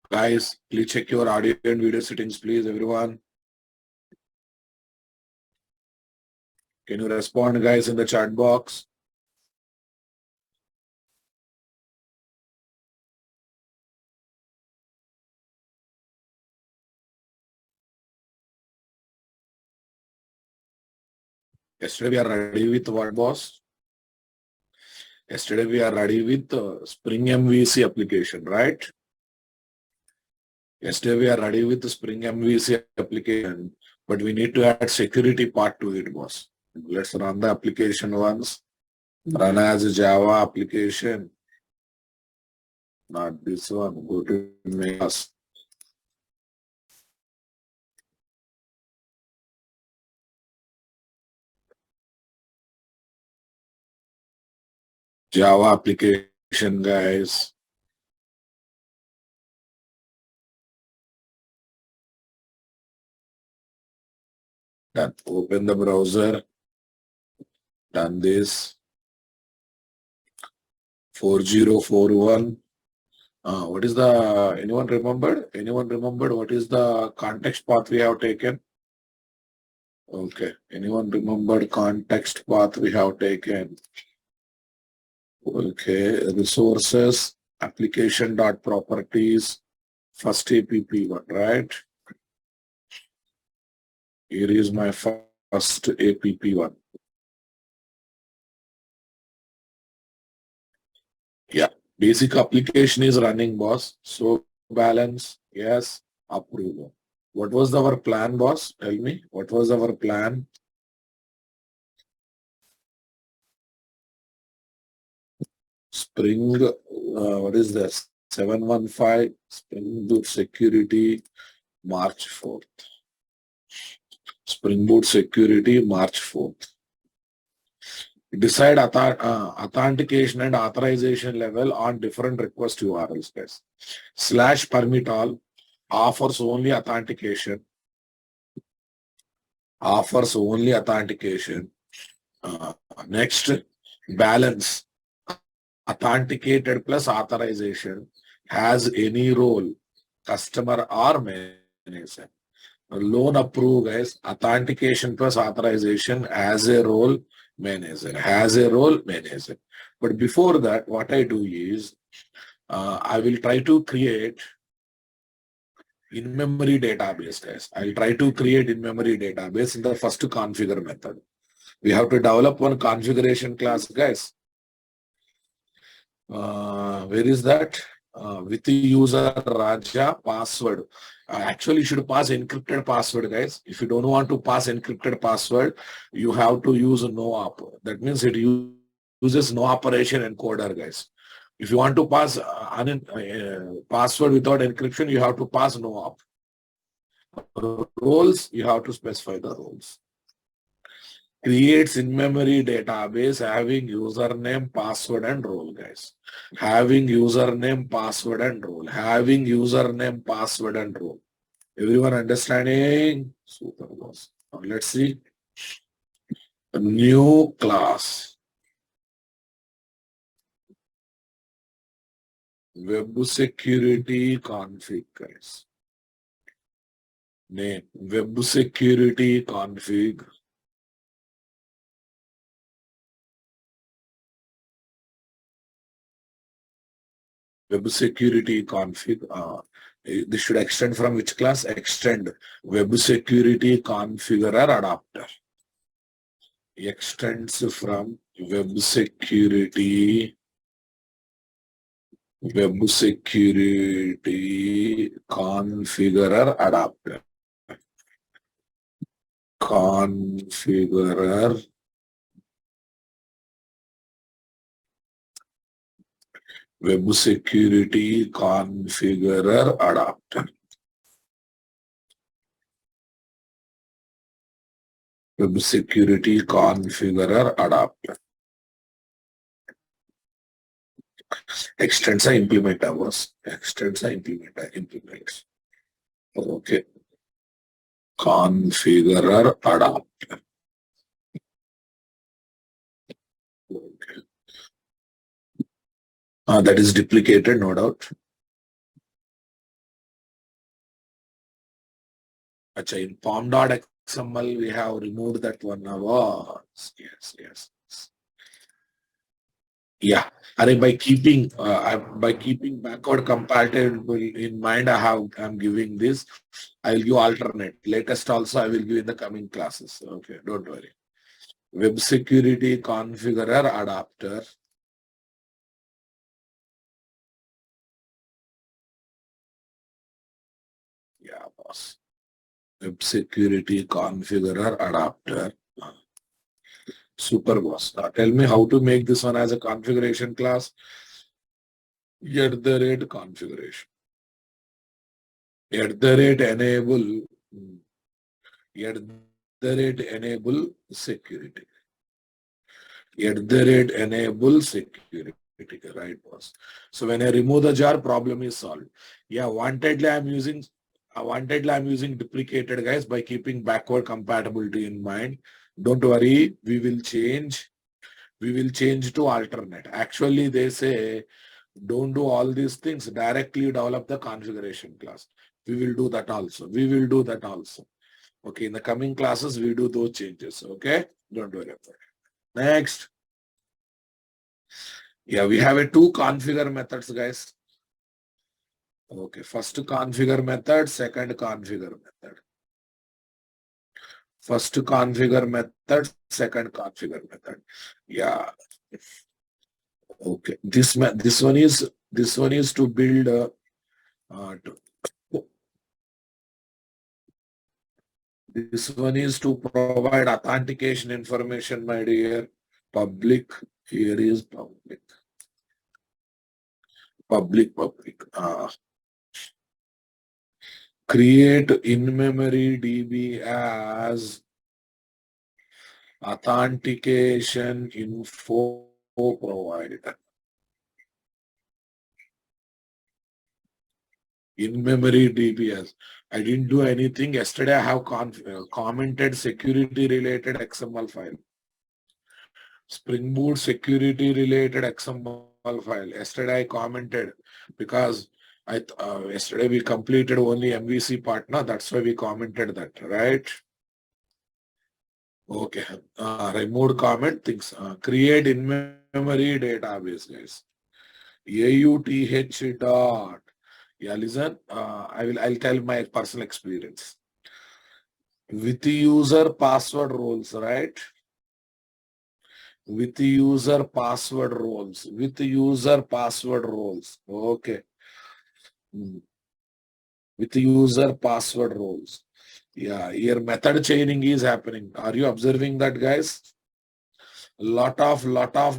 Guys, please check your audio and video settings, please, everyone. Can you respond, guys, in the chat box? Yesterday we are ready with what, boss? Yesterday we are ready with Spring MVC application, right? Yesterday we are ready with the Spring MVC application, but we need to add security part to it, boss. Let's run the application once. Run as a Java application. Not this one. Go to mails. Java application, guys. Done. Open the browser. Done this. 4041. What is the, anyone remembered? Anyone remembered what is the context path we have taken? Okay. Anyone remembered context path we have taken? Okay. Resources, application.properties, first app1, right? Here is my first app1. Yeah. Basic application is running, boss. So balance, yes, approval. What was our plan, boss? Tell me, what was our plan? Spring, what is this? 715 Spring Boot Security, March 4th. Spring Boot Security, March 4th. Decide authentication and authorization level on different request URLs, guys. / permit all offers only authentication. Offers only authentication. Next, balance authenticated plus authorization has any role, customer or manager. Loan approve, guys. Authentication plus authorization as a role, manager. Has a role, manager. But before that, what I do is I will try to create in-memory database, guys. I'll try to create in-memory database in the first configure method. We have to develop one configuration class, guys. Where is that? With the user Raja password. Actually, you should pass encrypted password, guys. If you don't want to pass encrypted password, you have to use no op. That means it uses no operation encoder, guys. If you want to pass password without encryption, you have to pass no op. Roles, you have to specify the roles. Creates in-memory database having username, password, and role, guys. Having username, password, and role. Having username, password, and role. Everyone understanding? Super, boss. Now let's see. A new class. Web security config, guys. Name. Web security config. Web security config. This should extend from which class? Extend web security configurer adapter. Extends from web security configurer adapter. Configurer web security configurer adapter. Web security configurer adapter. Extends implementer was. Extends implementer implements. Okay. Configurer adapter. Okay. That is duplicated, no doubt. Acha, in pom.xml, we have removed that one now. Yes. Yeah. And by keeping backward compatible in mind, I'm giving this. I'll give alternate. Latest also I will give in the coming classes. Okay, don't worry. Web security configurer adapter. Yeah, boss. Web security configurer adapter. Super boss. Now tell me how to make this one as a configuration class. At the rate configuration. At the rate enable. At the rate enable security. At the rate enable security. Right, boss. So when I remove the jar, problem is solved. Yeah, wantedly I'm using deprecated, guys, by keeping backward compatibility in mind. Don't worry, we will change to alternate. Actually, they say don't do all these things, directly develop the configuration class. We will do that also. Okay, in the coming classes, we do those changes. Okay, don't worry about it. Next. Yeah, we have a two configure methods, guys. Okay, first configure method, second configure method. First configure method, second configure method. Yeah. Okay. This one is to build this one is to provide authentication information, my dear. Public. Here is public. Public. Create in-memory DB as authentication info provider. In-memory DBS. I didn't do anything. Yesterday I have commented security related XML file. Spring Boot security related XML file. Yesterday I commented because yesterday we completed only MVC partner. That's why we commented that, right? Okay. Removed comment things. Create in-memory database, guys. AUTH dot. Yeah, listen. I'll tell my personal experience. With user password roles, right? With user password roles. Okay. With user password roles. Yeah, here method chaining is happening. Are you observing that, guys? Lot of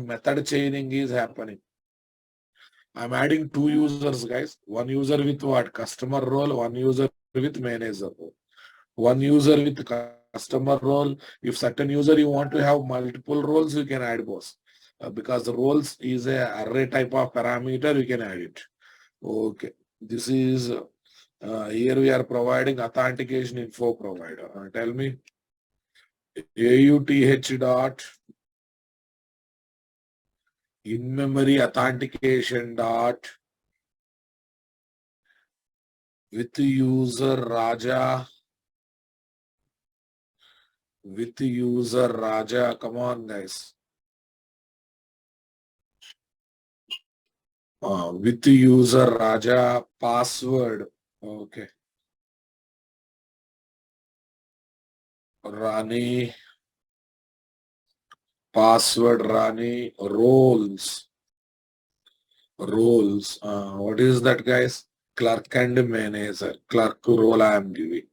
method chaining is happening. I'm adding two users, guys. One user with what? Customer role, one user with manager role. One user with customer role. If certain user you want to have multiple roles, you can add both. Because the roles is a array type of parameter, you can add it. Okay. This is here we are providing authentication info provider. Tell me AUTH dot in-memory authentication dot with user Raja. With user Raja. Come on, guys. With user Raja password. Okay. Rani. Password Rani. Roles. What is that, guys? Clerk and manager. Clerk role I am giving.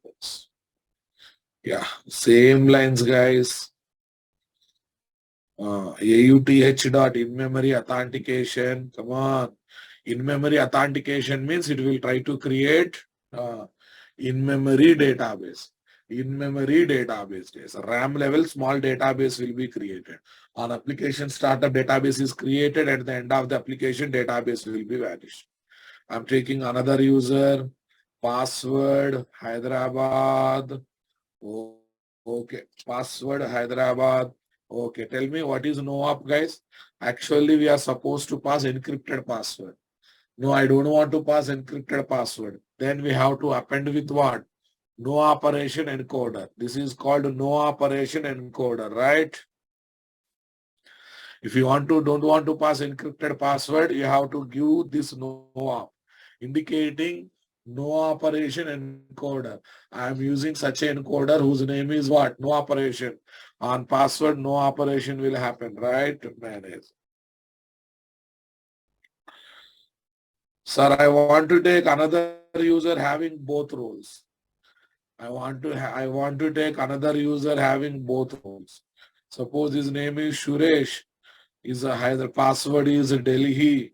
Yeah. Same lines, guys. AUTH dot in-memory authentication. Come on. In-memory authentication means it will try to create in-memory database. In-memory database. Yes. RAM level small database will be created. On application startup database is created. At the end of the application database will be vanished. I'm taking another user. Password Hyderabad. Oh, okay. Password Hyderabad. Okay, tell me what is no op, guys? Actually, we are supposed to pass encrypted password. No, I don't want to pass encrypted password. Then we have to append with what? No operation encoder. This is called no operation encoder, right? If you don't want to pass encrypted password, you have to give this no op, indicating no operation encoder. I am using such an encoder whose name is what? No operation. On password, no operation will happen, right? Manage. Sir, I want to take another user having both roles. I want to take another user having both roles. Suppose his name is Suresh. The password is Delhi.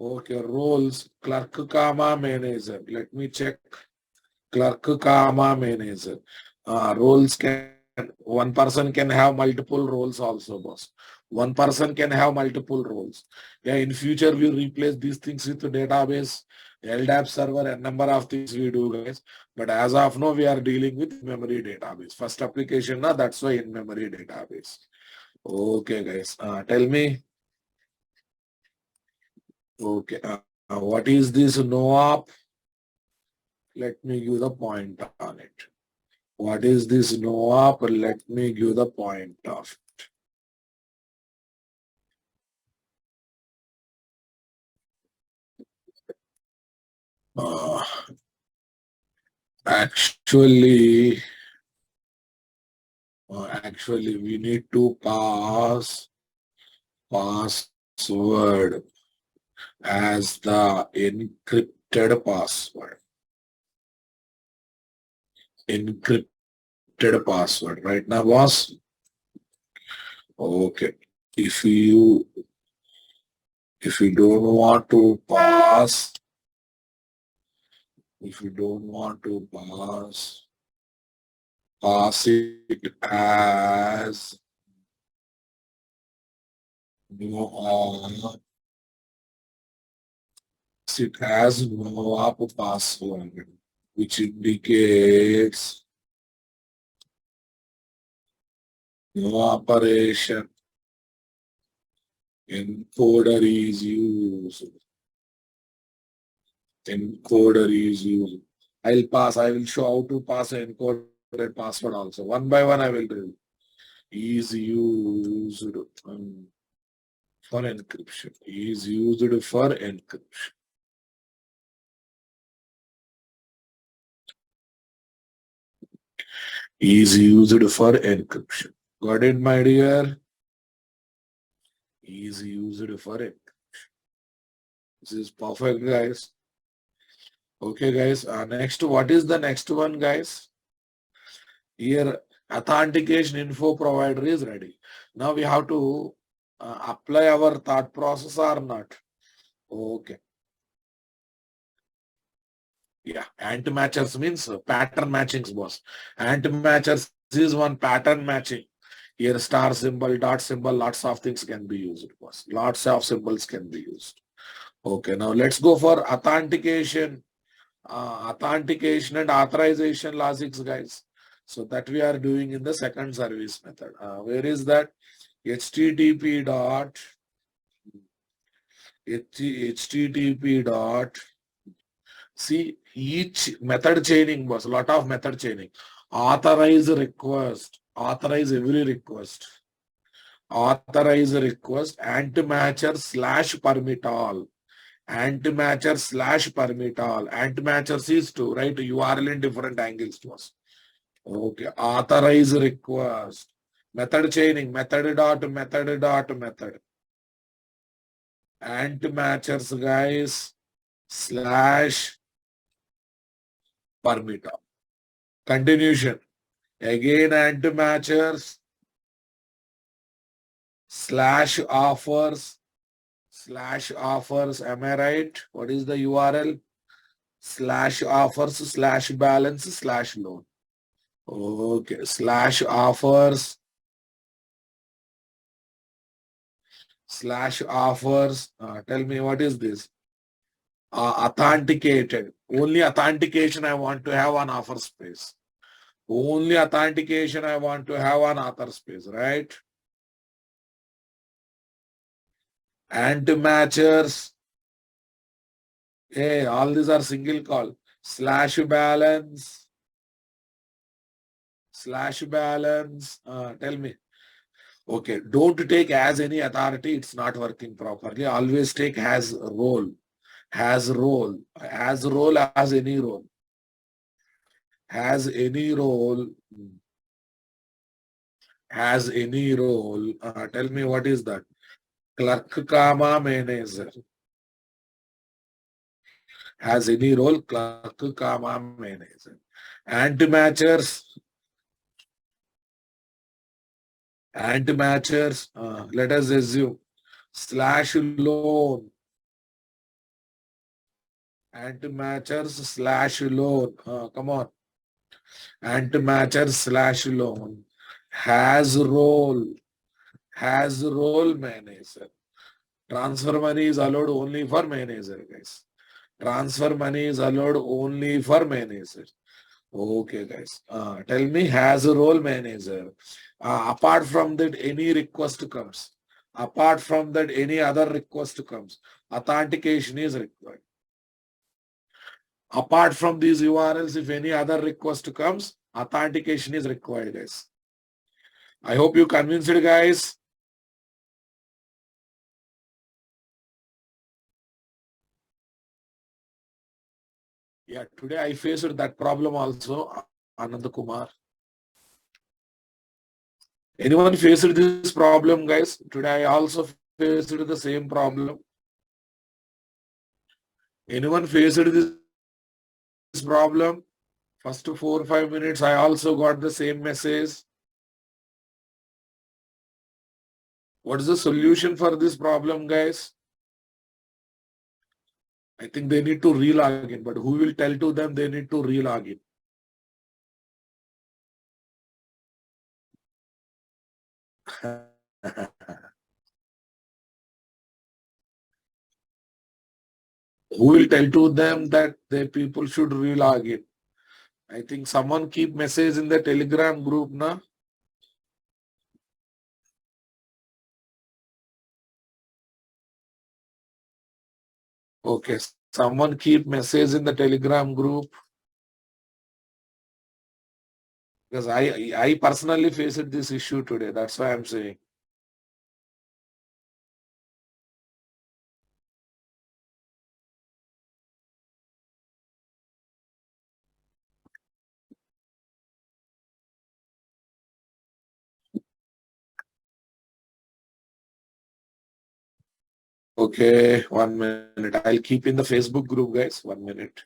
Okay, roles clerk comma manager. Let me check. Clerk comma manager. Roles can one person can have multiple roles also, boss. One person can have multiple roles. Yeah, in future we replace these things with database, LDAP server, and number of things we do, guys. But as of now, we are dealing with memory database. First application, na, that's why in memory database. Okay, guys. Tell me. Okay. What is this NoOp? Let me give the point on it. What is this NoOp? Let me give the point of it. Uh, actually, we need to password as the encrypted password. Encrypted password, right now, boss? Okay. If you don't want to pass, if you don't want to pass it as no password, which indicates no operation encoder is used. Encoder is used. I will show how to pass an encoded password also. One by one I will do. Is used for encryption. Is used for encryption. Is used for encryption. Got it, my dear? Is used for encryption. This is perfect, guys. Okay, guys. Next, what is the next one, guys? Here, authentication info provider is ready. Now we have to apply our thought process or not. Okay. Yeah, anti-matchers means pattern matchings, boss. Anti-matchers is one pattern matching. Here, star symbol, dot symbol, lots of things can be used, boss. Lots of symbols can be used. Okay, now let's go for authentication. Authentication and authorization logics, guys. So that we are doing in the second service method. Where is that? HTTP dot HTTP dot. See, each method chaining was a lot of method chaining. Authorize request. Authorize every request. Authorize request. Anti-matcher slash permit all. Anti-matcher slash permit all. Anti-matchers is to write URL in different angles to us. Okay. Authorize request. Method chaining. Method dot method dot method. Anti-matchers, guys, slash permit all. Continuation. Again, anti-matchers slash offers. Am I right? What is the URL? Slash offers slash balance slash loan. Okay. Slash offers slash offers. Tell me what is this? Authenticated. Only authentication I want to have on offer space. Only authentication I want to have on author space, right? Anti-matchers. Hey, all these are single call. Slash balance. Slash balance. Tell me. Okay, don't take as any authority. It's not working properly. Always take has role. Has role. As role as any role. Has any role. Has any role. Tell me what is that? Clerk, comma, manager. Has any role? Clerk, comma, manager. Anti-matchers. Anti-matchers. Let us assume. Slash loan. Anti-matchers slash loan. Come on. Anti-matchers slash loan. Has role. Has role manager. Transfer money is allowed only for manager, guys. Transfer money is allowed only for manager. Okay, guys. Tell me, has a role manager. Apart from that, any request comes. Apart from that, any other request comes. Authentication is required. Apart from these URLs, if any other request comes, authentication is required, guys. I hope you convinced it, guys. Yeah, today I faced that problem also, Anand Kumar. Anyone faced this problem, guys? Today I also faced the same problem. Anyone faced this problem? First 4 or 5 minutes, I also got the same message. What is the solution for this problem, guys? I think they need to re-log in, but who will tell to them they need to re-log in? Who will tell to them that the people should re-log in? I think someone keep message in the Telegram group, na? Okay, someone keep message in the Telegram group. Because I personally faced this issue today. That's why I'm saying. Okay, 1 minute. I'll keep in the Facebook group, guys. 1 minute.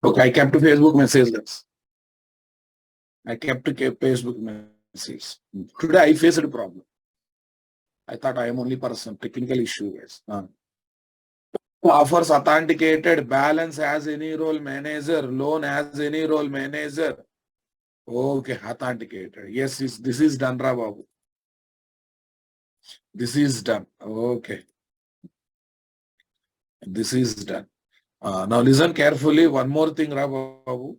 Okay, I kept Facebook messages. I kept Facebook message. Today I faced a problem. I thought I am only person. Technical issue, guys. Offers authenticated, balance has any role manager, loan has any role manager. Okay, authenticated. Yes, this is done, Babu. This is done. Okay, this is done. Now listen carefully. One more thing, Babu.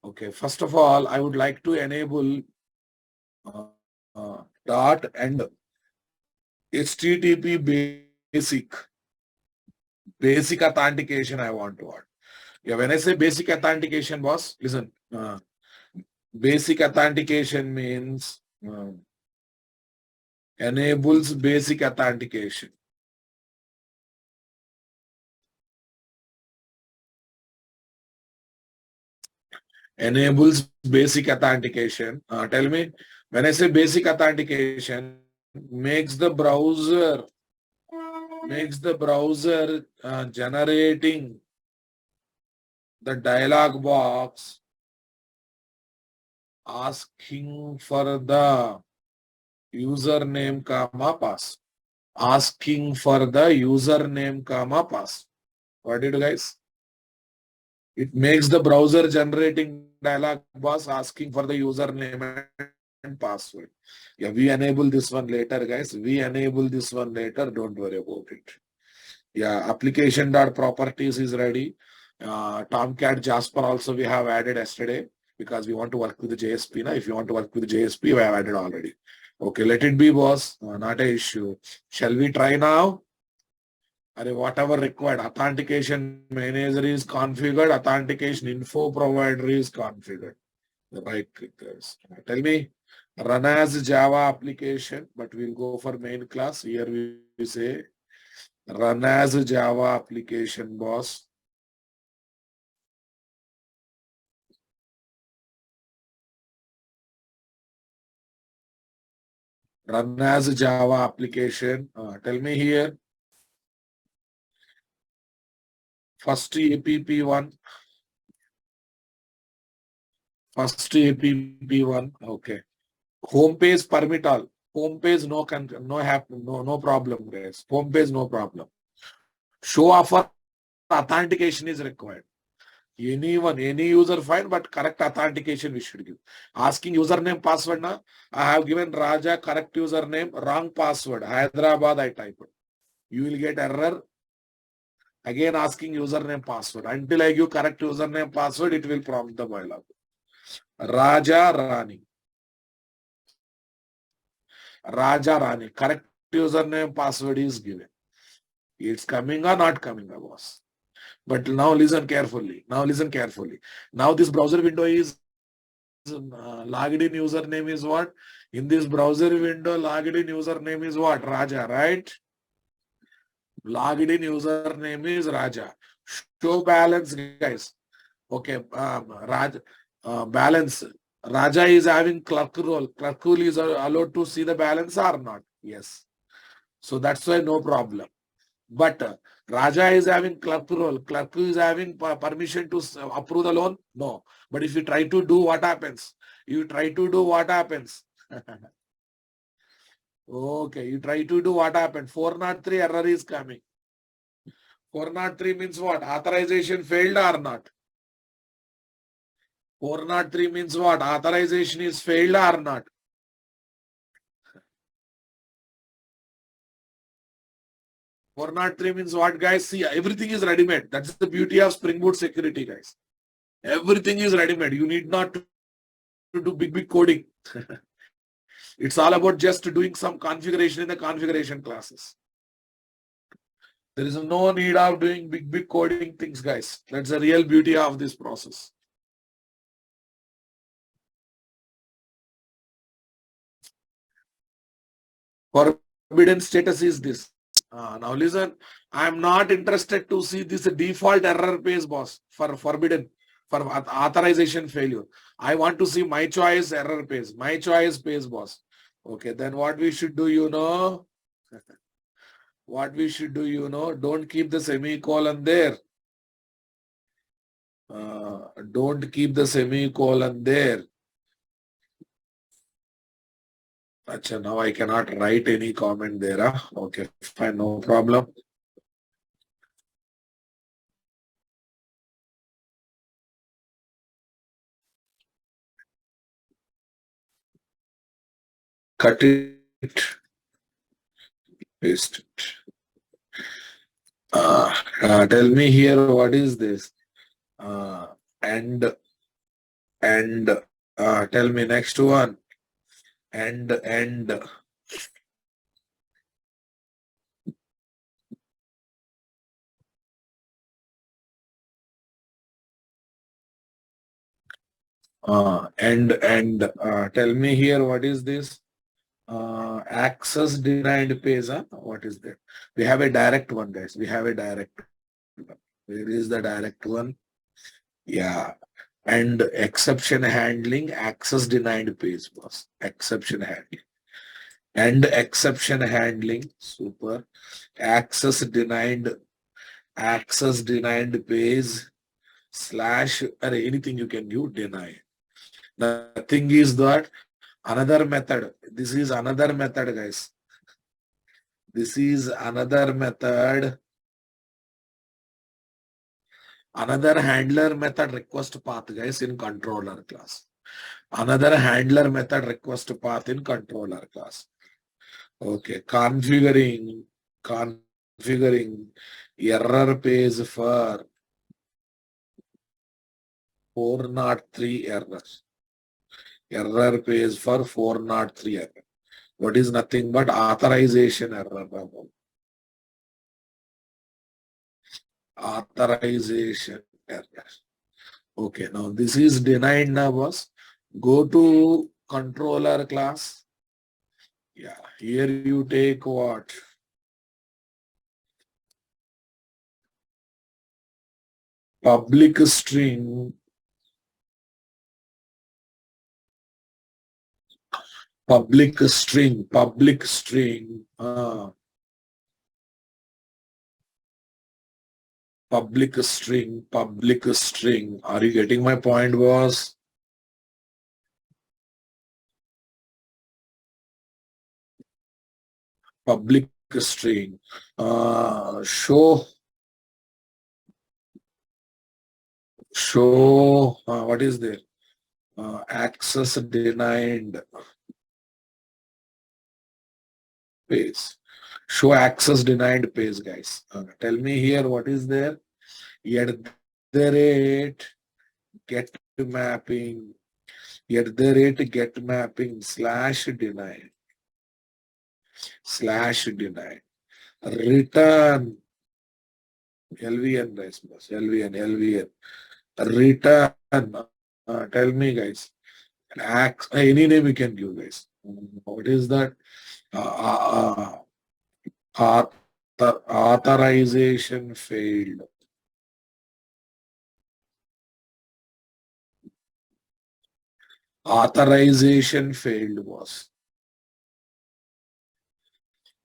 Okay, first of all, I would like to enable dot and HTTP basic authentication I want to add. Yeah, when I say basic authentication, boss, listen. Basic authentication means enables basic authentication. Enables basic authentication. Tell me, when I say basic authentication, makes the browser generating the dialog box asking for the username comma pass. Asking for the username comma pass. What did you guys? It makes the browser generating dialog box asking for the username and password. Yeah, we enable this one later, guys. We enable this one later. Don't worry about it. Yeah, application.properties is ready. Tomcat Jasper also we have added yesterday because we want to work with the JSP. Now, if you want to work with the JSP, we have added already. Okay, let it be, boss. Not a issue. Shall we try now? Whatever required, authentication manager is configured, authentication info provider is configured. Right click guys. Tell me, run as Java application, but we'll go for main class. Here we say run as Java application, boss. Run as Java application. Tell me here. First APP1. First APP1. Okay. Home page permit all. Home page no problem, guys. Home page no problem. Show offer authentication is required. Anyone, any user fine, but correct authentication we should give. Asking username password na, I have given Raja correct username, wrong password. Hyderabad I typed. You will get error. Again asking username password. Until I give correct username password, it will prompt the dialog. Raja Rani. Raja Rani. Correct username password is given. It's coming or not coming, boss. But now listen carefully. Now listen carefully. Now this browser window is logged in username is what? In this browser window, logged in username is what? Raja, right? Logged in username is Raja. Show balance, guys. Okay, balance. Raja is having clerk role. Clerk role is allowed to see the balance or not? Yes. So that's why no problem. But Raja is having clerk role. Clerk is having permission to approve the loan? No. But if you try to do, what happens? You try to do what happens? Okay, you try to do what happened? 403 error is coming. 403 means what? Authorization failed or not? 403 means what? Authorization is failed or not? Four not three means what, guys? See, everything is ready-made. That's the beauty of Spring Boot security, guys. Everything is ready-made. You need not to do big coding. It's all about just doing some configuration in the configuration classes. There is no need of doing big coding things, guys. That's the real beauty of this process. Forbidden status is this. Now listen, I'm not interested to see this default error page, boss, for forbidden, for authorization failure. I want to see my choice error page, my choice page, boss. Okay, then what we should do, you know? What we should do, you know? Don't keep the semicolon there. Don't keep the semicolon there. Achha, now I cannot write any comment there. Huh? Okay, fine, no problem. Cut it, paste it. Tell me here, what is this? And tell me next one. And tell me here, what is this? Access denied page. Huh? What is that? We have a direct one, guys. We have a direct one. Where is the direct one? Yeah. And exception handling, access denied page, boss. Exception handling. And exception handling, super. Access denied page / or anything you can do, deny. Nothing is that another method. This is another method, guys. This is another method. Another handler method request path, guys, in controller class. Another handler method request path in controller class. Okay, configuring error page for 403 errors. Error page for 403 error. What is nothing but authorization error. Authorization error. Okay, now this is denied now, boss. Go to controller class. Yeah, here you take what? Public string, public string, public string, public string, public string. Are you getting my point, boss? Public string. Show, what is there? Access denied page. Show access denied page, guys. Tell me here what is there? At the rate get mapping, at the rate get mapping slash denied, slash denied. Return LVN, guys, LVN, LVN. Return. Tell me, guys. Any name you can give, guys. What is that? Authorization failed. Authorization failed, boss.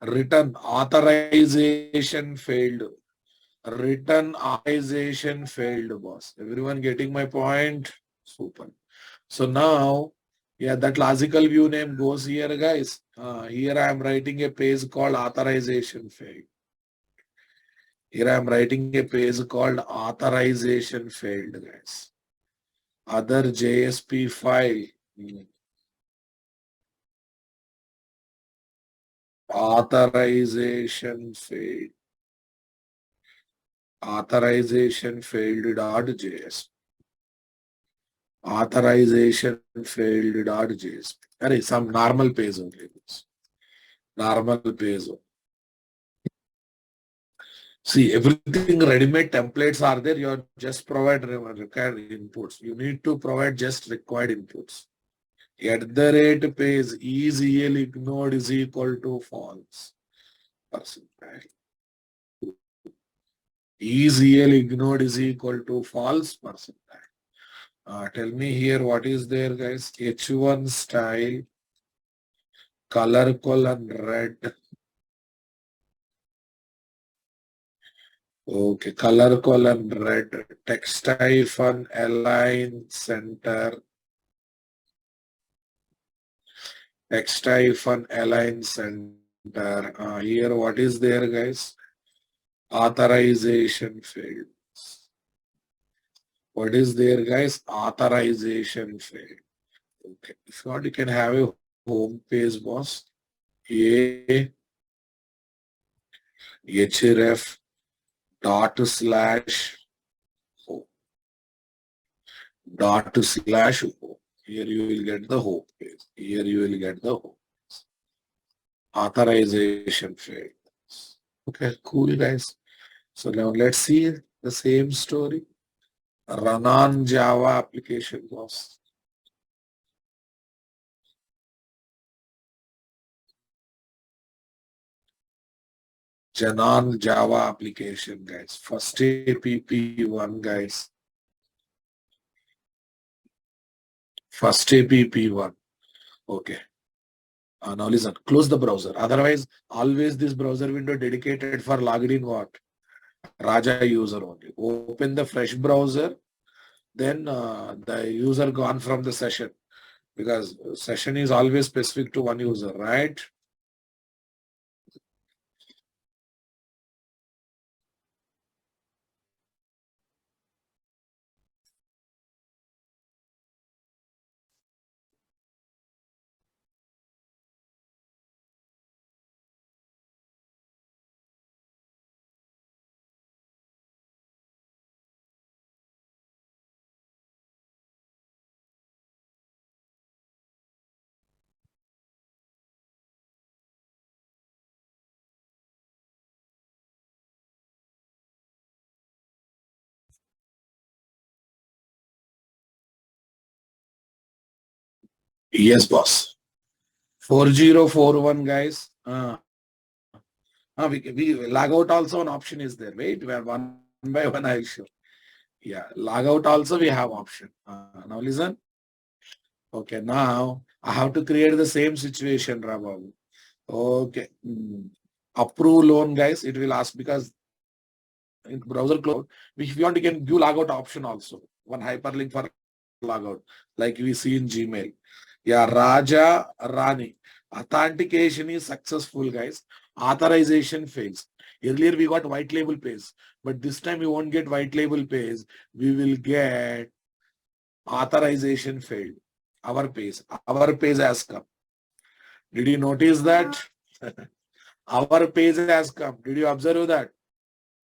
Written authorization failed. Written authorization failed, boss. Everyone getting my point? Super. So now, yeah, that logical view name goes here, guys. Here I am writing a page called authorization failed. Here I am writing a page called authorization failed, guys. Other JSP file. Authorization failed. Authorization failed.js. Authorization failed.js. Array, some normal page only. Normal page. See, everything ready-made templates are there. You just provide required inputs. You need to provide just required inputs. At the rate page is EL ignored is equal to false. Percentile. Is EL ignored is equal to false percentile. Tell me here what is there, guys. H1 style, color colon red. Okay, color colon red, text hyphen align center. Text hyphen align center. Here what is there, guys? Authorization field. What is there, guys? Authorization field. Okay, if not, you can have a home page, boss. A href dot slash home. Dot slash home. Here you will get the home page. Here you will get the home page. Authorization field. Okay, cool, guys. So now let's see the same story. Run on Java application, boss. Janan Java application, guys. First APP1, guys. First APP1. Okay. Now listen, close the browser. Otherwise, always this browser window dedicated for logged in what? Raja user only. Open the fresh browser. Then the user gone from the session. because session is always specific to one user, right? Yes, boss. 4041 guys. We log out also an option is there. Wait, we are one by one I'll show. Yeah, log out also we have option. Now listen. Okay, now I have to create the same situation, Rababu. Okay. Approve loan, guys. It will ask because in browser cloud, if you want, you can give logout option also. One hyperlink for logout, like we see in Gmail. Yeah, Raja Rani. Authentication is successful, guys. Authorization fails. Earlier we got white label page, but this time we won't get white label page. We will get authorization failed. Our page has come. Did you notice that? Our page has come. Did you observe that?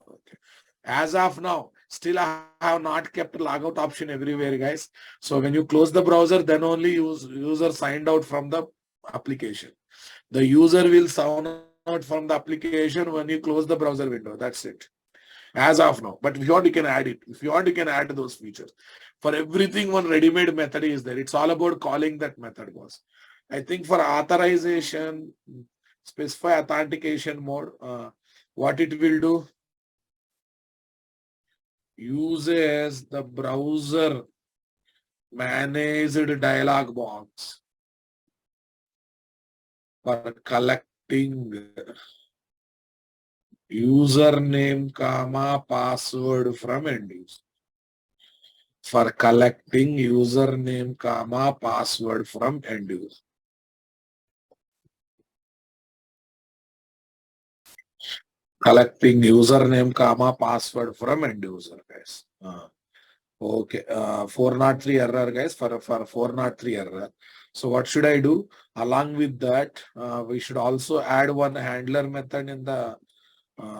Okay. As of now, still I have not kept logout option everywhere, guys. So when you close the browser, then only user signed out from the application. The user will sign out from the application when you close the browser window. That's it. As of now. But if you want, you can add it. If you want, you can add those features. For everything, one ready-made method is there. It's all about calling that method, boss. I think for authorization, specify authentication mode, what it will do, uses the browser managed dialog box for collecting username, comma, password from end user. For collecting username, comma, password from end user. Collecting username, comma, password from end user, guys. Okay, 403 error, guys, for 403 error. So what should I do? Along with that, we should also add one handler method in the,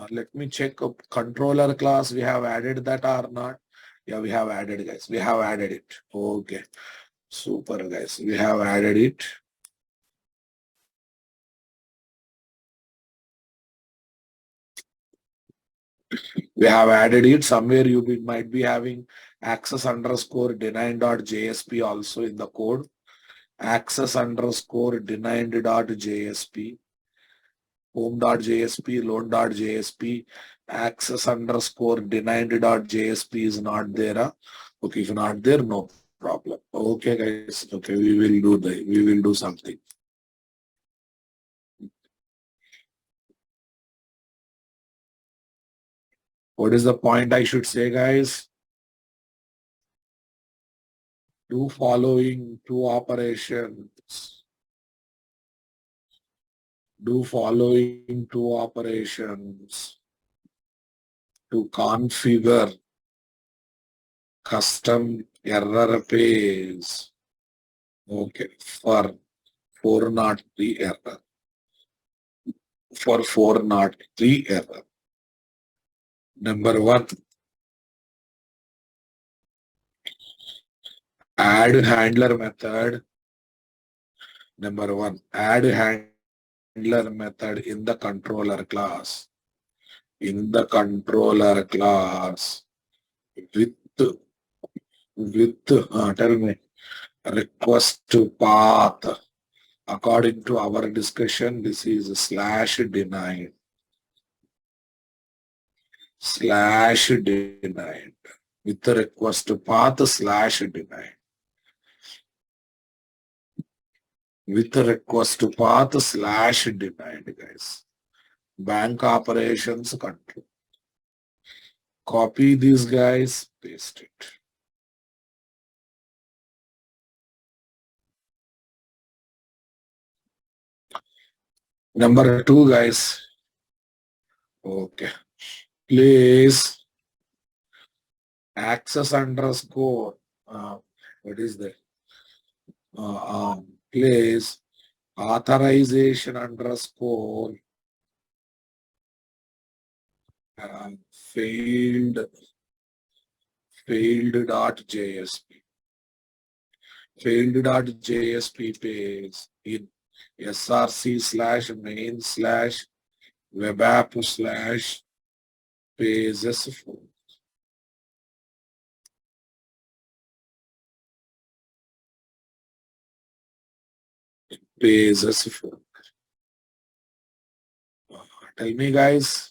let me check controller class. We have added that or not? Yeah, we have added, guys. We have added it. Okay, super, guys. We have added it. We have added it. Somewhere might be having access underscore denied.jsp also in the code. Access underscore denied.jsp, home.jsp, loan.jsp, access underscore denied.jsp is not there. Okay, if not there, no problem. Okay, guys. Okay, we will do something. What is the point I should say, guys? Do following two operations. Do following two operations to configure custom error page. Okay, for 403 error. For 403 error. Number one, add handler method. Number one, add handler method in the controller class. In the controller class with tell me, request to path. According to our discussion, this is slash denied. Slash denied. With the request to path slash denied. With the request to path slash denied, guys. Bank operations control. Copy these guys, paste it. Number two, guys. Okay. Please access underscore. What is that? Place authorization underscore failed failed.jsp failed.jsp page in src slash main slash web app slash pages pages. Tell me, guys.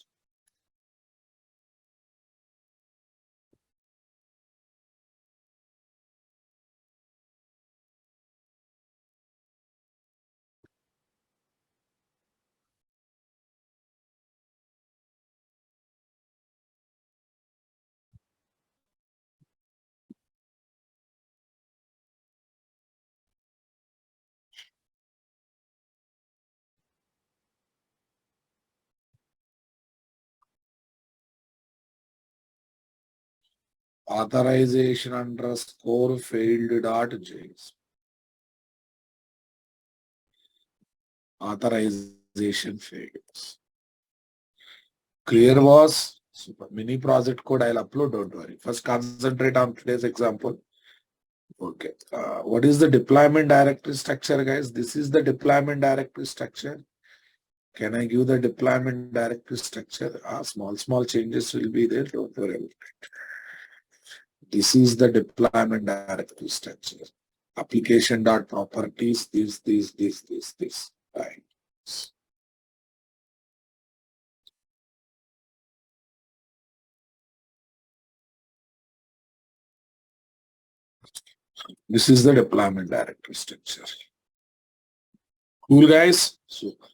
Authorization underscore failed.jsp. Authorization fails. Clear, boss? Super. Mini project code I'll upload, don't worry. First concentrate on today's example. Okay. What is the deployment directory structure, guys? This is the deployment directory structure. Can I give the deployment directory structure? Small changes will be there. Don't worry about it. This is the deployment directory structure. Application.properties, this. Right. This is the deployment directory structure. Cool, guys? Super.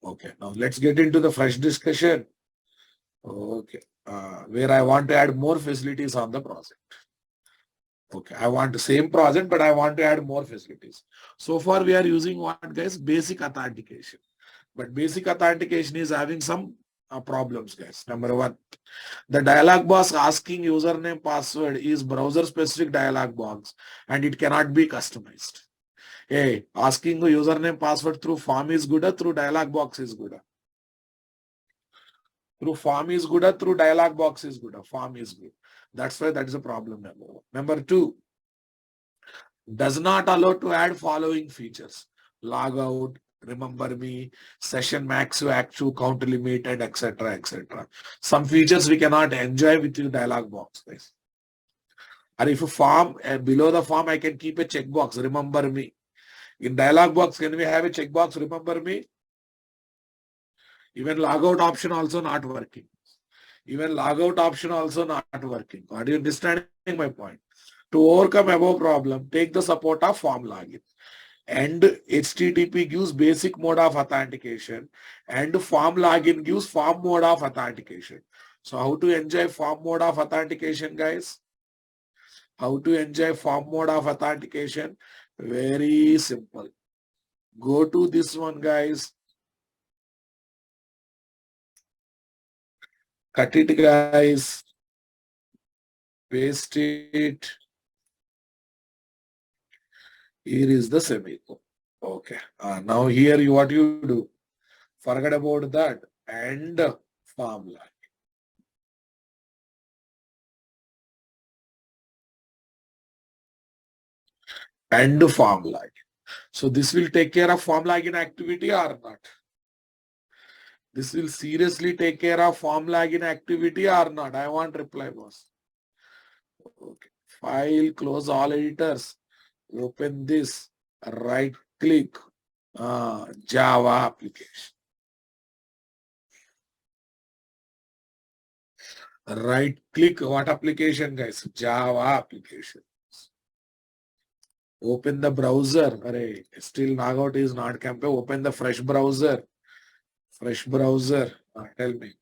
Okay, now let's get into the fresh discussion. Okay, where I want to add more facilities on the project. Okay, I want the same project, but I want to add more facilities. So far, we are using what, guys? Basic authentication. But basic authentication is having some problems, guys. Number one, the dialog box asking username password is browser specific dialog box and it cannot be customized. Hey, asking the username password through form is good or through dialog box is good? Through form is good or through dialog box is good? Form is good. That's why that is a problem, number one. Number two, does not allow to add following features: log out, remember me, session max to active, count limited, etc. etc. Some features we cannot enjoy with the dialog box, guys. Or if a form below the form, I can keep a checkbox, remember me. In dialog box, can we have a checkbox, remember me? Even logout option also not working. Even logout option also not working. Are you understanding my point? To overcome above problem, take the support of form login. And HTTP gives basic mode of authentication and form login gives form mode of authentication. So how to enjoy form mode of authentication, guys? How to enjoy form mode of authentication? Very simple. Go to this one, guys. Cut it, guys. Paste it. Here is the semicolon. Okay. Now here what you do? Forget about that and form login. And form login. So this will take care of form login activity or not? This will seriously take care of form login activity or not? I want reply, boss. Okay. File, close all editors. Open this. Right click. Java application. Right click. What application, guys? Java application. Open the browser. Array, still logout is not campaign. Open the fresh browser. Fresh browser. Tell me.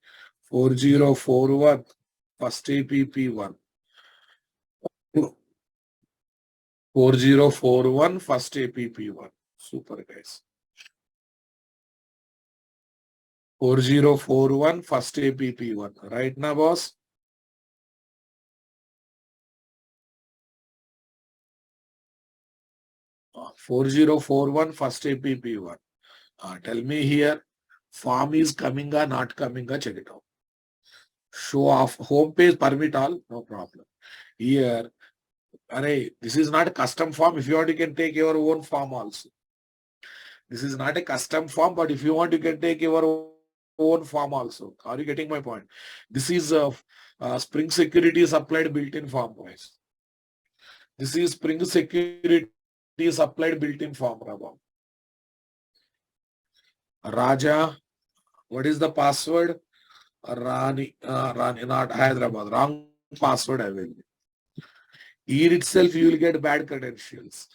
4041. First app1. 4041. First app1. Super, guys. 4041 first APP1. Right now, boss? Uh, 4041 first APP1. Tell me here, form is coming or not coming, check it out. Show off home page permit all, no problem. Here, array, this is not a custom form. If you want, you can take your own form also. This is not a custom form, but if you want, you can take your own form also. Are you getting my point? This is Spring Security supplied built-in form, guys. This is Spring Security supplied built-in form, Rabam. Raja, what is the password? Rani, not Hyderabad. Wrong password I will. Here itself you will get bad credentials.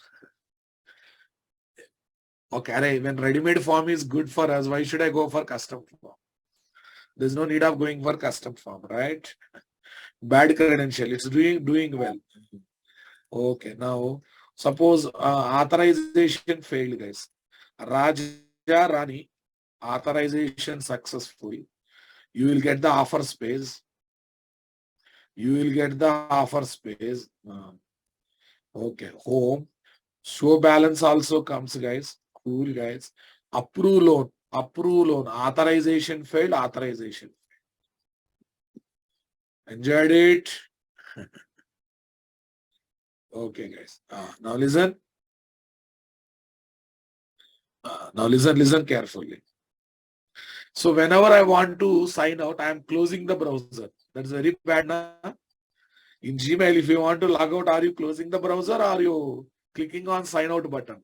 Okay, when ready-made form is good for us, why should I go for custom form? There's no need of going for custom form, right? Bad credential, it's doing well. Okay, now suppose authorization failed, guys. Raja Rani, authorization successful. You will get the offer space. You will get the offer space. Okay, home. Show balance also comes, guys. Cool, guys. Approve loan. Approve loan. Authorization failed. Authorization. Enjoyed it. Okay, guys. Now listen. Now listen carefully. So whenever I want to sign out, I am closing the browser. That's very bad. Na? In Gmail, if you want to log out, are you closing the browser or are you clicking on sign out button?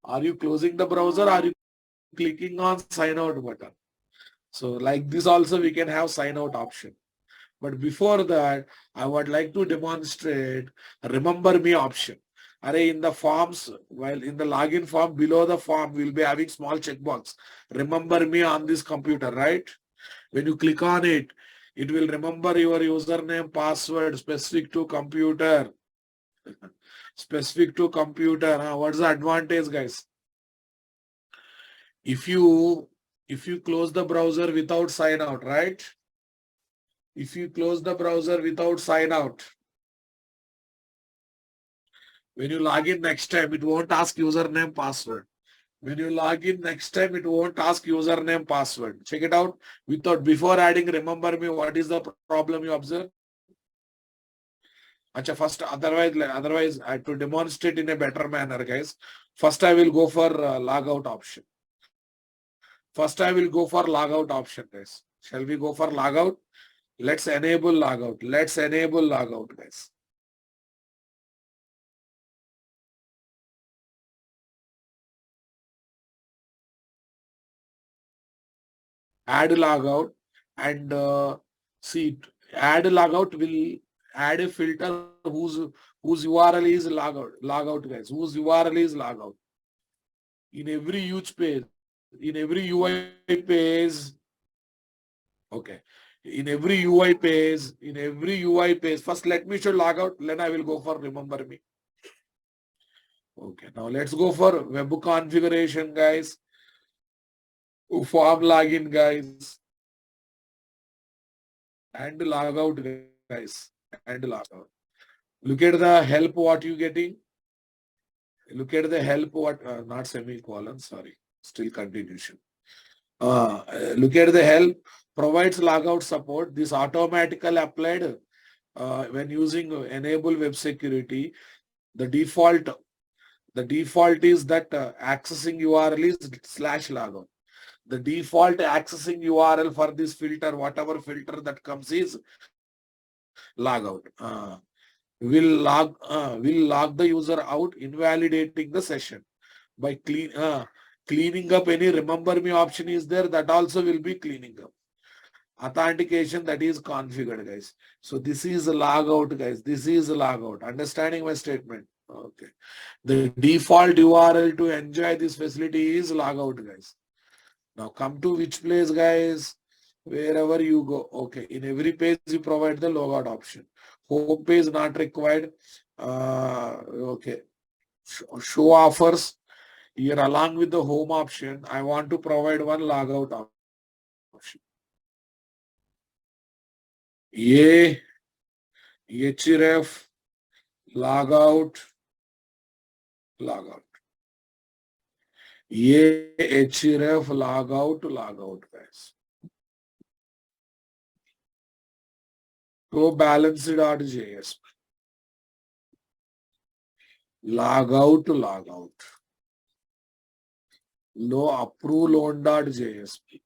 Are you closing the browser or are you clicking on sign out button? So like this also we can have sign out option. But before that, I would like to demonstrate remember me option. Array in the forms, while in the login form, below the form, we'll be having small checkbox. Remember me on this computer, right? When you click on it, it will remember your username, password, specific to computer. Specific to computer. What's the advantage, guys? If you close the browser without sign out, right? If you close the browser without sign out, when you log in next time, it won't ask username, password. When you log in next time, it won't ask username, password. Check it out. Before adding remember me, what is the problem you observe? Achha, first, otherwise, to demonstrate in a better manner, guys. First, I will go for logout option. First, I will go for logout option, guys. Shall we go for logout? Let's enable logout. Let's enable logout, guys. Add logout and see, add logout will add a filter whose URL is logout, guys. Whose URL is logout. In every huge page, in every UI page, okay. In every UI page, first let me show logout, then I will go for remember me. Okay, now let's go for web configuration, guys. Form login, guys. And logout, guys. And logout. Look at the help, what you getting. Look at the help, what, not semicolon, sorry. Still continuation. Look at the help, provides logout support. This automatically applied when using enable web security. The default is that accessing URL is /logout. The default accessing URL for this filter, whatever filter that comes, is logout. Will log the user out, invalidating the session. By cleaning up any remember me option is there, that also will be cleaning up. Authentication, that is configured, guys. So this is a logout, guys. This is a logout. Understanding my statement? Okay. The default URL to enjoy this facility is logout, guys. Now come to which place, guys? Wherever you go. Okay. In every page you provide the logout option. Home page not required. Okay. Show offers. Here along with the home option, I want to provide one logout option. A href logout, logout. A href logout, logout, guys. So balance.js. Logout, logout. Low approve loan.jsp.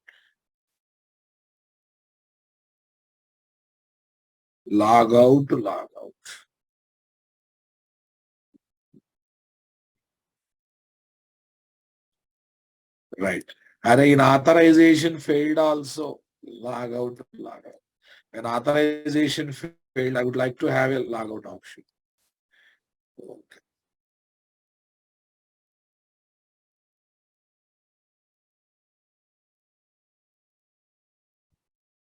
Logout, logout. Right. And in authorization failed also. Logout, logout. When authorization failed, I would like to have a logout option. Okay.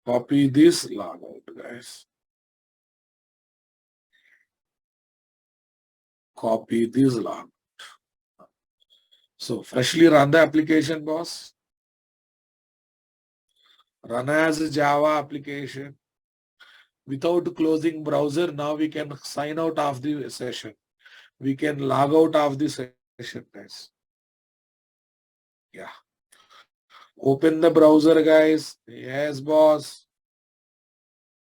Copy this logout, guys. Copy this logout. So freshly run the application, boss. Run as a Java application. Without closing browser, now we can sign out of the session. We can log out of the session, guys. Yeah. Open the browser, guys. Yes, boss.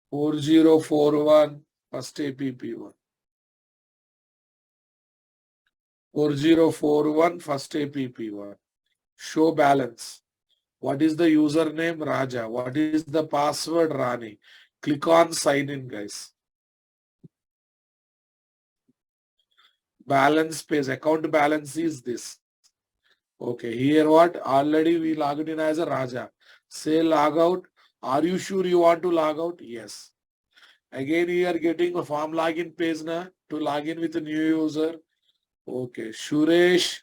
4041, first app1. 4041, first app1. Show balance. What is the username? Raja. What is the password? Rani. Click on sign in, guys. Balance page. Account balance is this. Okay, here what? Already we logged in as a Raja. Say log out. Are you sure you want to log out? Yes. Again, you are getting a form login page na to log in with a new user. Okay, Suresh,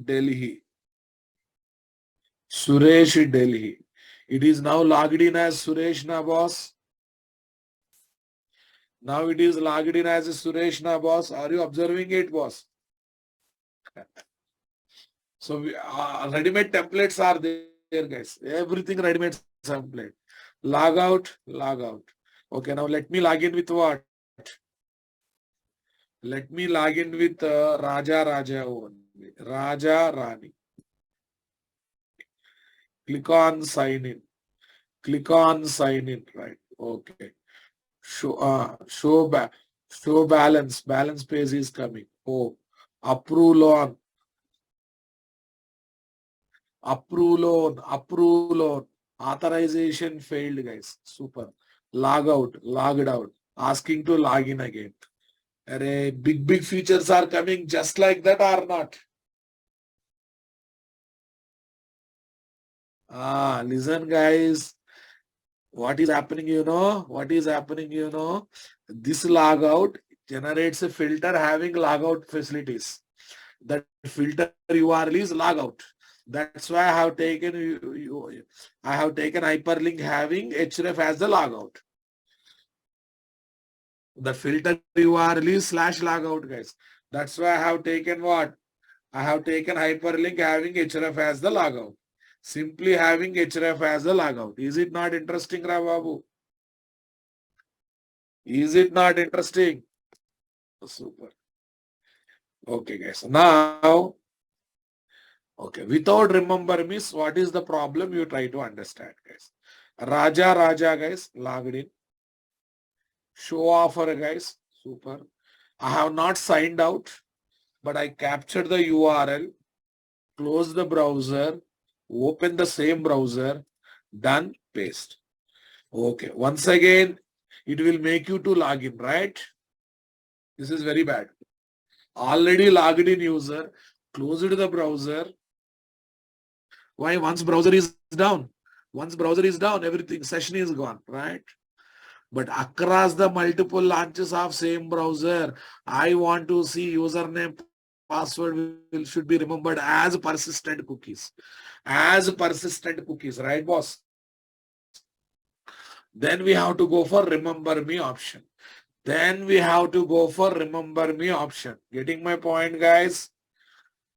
Delhi. Suresh, Delhi. It is now logged in as Suresh na boss. Now it is logged in as a Suresh na boss. Are you observing it, boss? So ready-made templates are there, guys. Everything ready-made template. Log out, log out. Okay, now let me log in with what? Let me log in with Raja only. Raja Rani. Click on sign in. Click on sign in. Right. Okay. Show balance. Balance page is coming. Oh, approve loan. Approve loan. Authorization failed, guys. Super. Log out. Logged out. Asking to log in again. Array, big features are coming just like that or not? Listen, guys. What is happening, you know? What is happening, you know? This logout generates a filter having logout facilities. That filter URL is logout. That's why I have taken hyperlink having href as the logout. The filter URL is /logout, guys. That's why I have taken what? I have taken hyperlink having href as the logout. Simply having href as the logout. Is it not interesting, Babu? Is it not interesting? Super. Okay, guys. Now, okay, without remember means what is the problem you try to understand, guys. Raja, guys, logged in. Show offer, guys. Super. I have not signed out, but I captured the URL, close the browser, open the same browser, done, paste. Okay. Once again, it will make you to log in, right? This is very bad. Already logged in user, closed the browser. Why? Once browser is down, everything, session is gone, right? But across the multiple launches of same browser, I want to see username, password should be remembered as persistent cookies. As persistent cookies, right, boss? Then we have to go for remember me option. Getting my point, guys?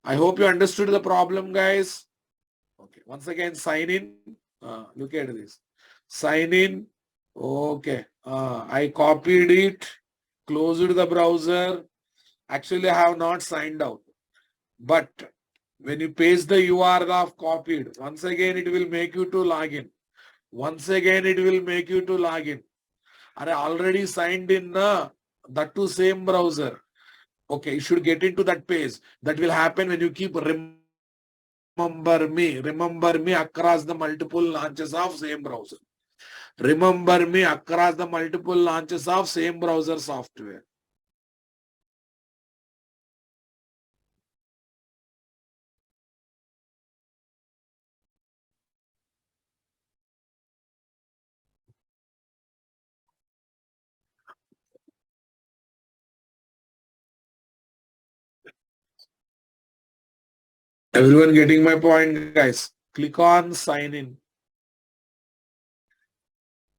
I hope you understood the problem, guys. Okay, once again, sign in. Look at this. Sign in. Okay, I copied it, closed the browser. Actually, I have not signed out. But when you paste the URL of copied, once again, it will make you to log in. Once again, it will make you to log in. I already signed in that to same browser. Okay, you should get into that page. That will happen when you keep remember me across the multiple launches of same browser. Remember me across the multiple launches of same browser software. Everyone getting my point, guys? Click on sign in.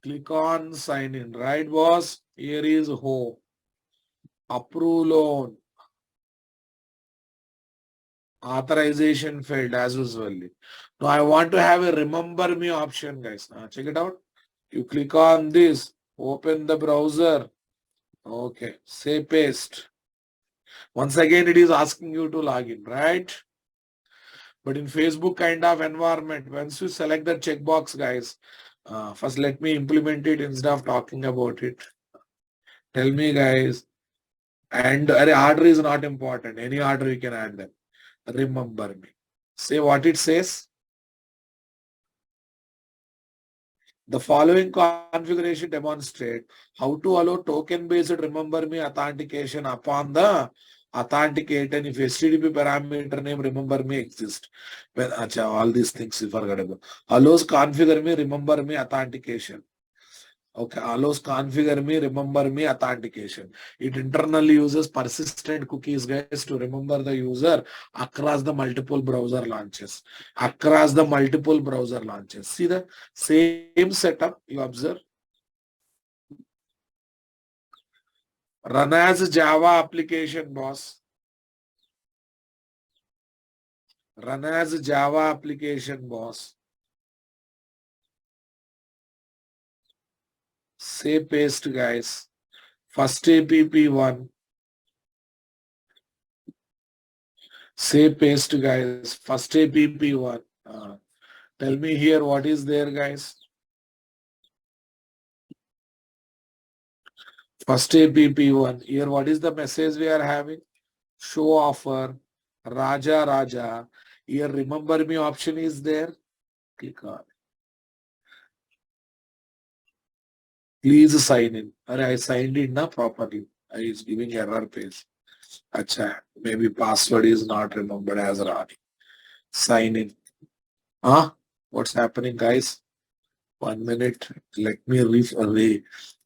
Click on sign in. Right, boss? Here is home. Approve loan. Authorization failed as usually. Now I want to have a remember me option, guys. Check it out. You click on this. Open the browser. Okay. Say paste. Once again, it is asking you to log in, right? But in Facebook kind of environment, once you select the checkbox, guys, first let me implement it instead of talking about it. Tell me, guys. And order is not important. Any order you can add them. Remember me. Say what it says. The following configuration demonstrate how to allow token-based remember me authentication upon the authenticator if HTTP parameter name remember me exists. Well, all these things you forgot about. Allows configure me remember me authentication. Okay, allows configure me remember me authentication. It internally uses persistent cookies, guys, to remember the user across the multiple browser launches. Across the multiple browser launches. See the same setup you observe. Run as Java application, boss. Run as Java application, boss. Say paste, guys. First app1. Say paste, guys. First app1. Tell me here what is there, guys. First app1. Here what is the message we are having? Show offer. Raja Raja. Here remember me option is there. Click on. Please sign in. I signed in na properly. I is giving error page. Acha, maybe password is not remembered as Rani. Sign in. Huh? What's happening, guys? 1 minute. Let me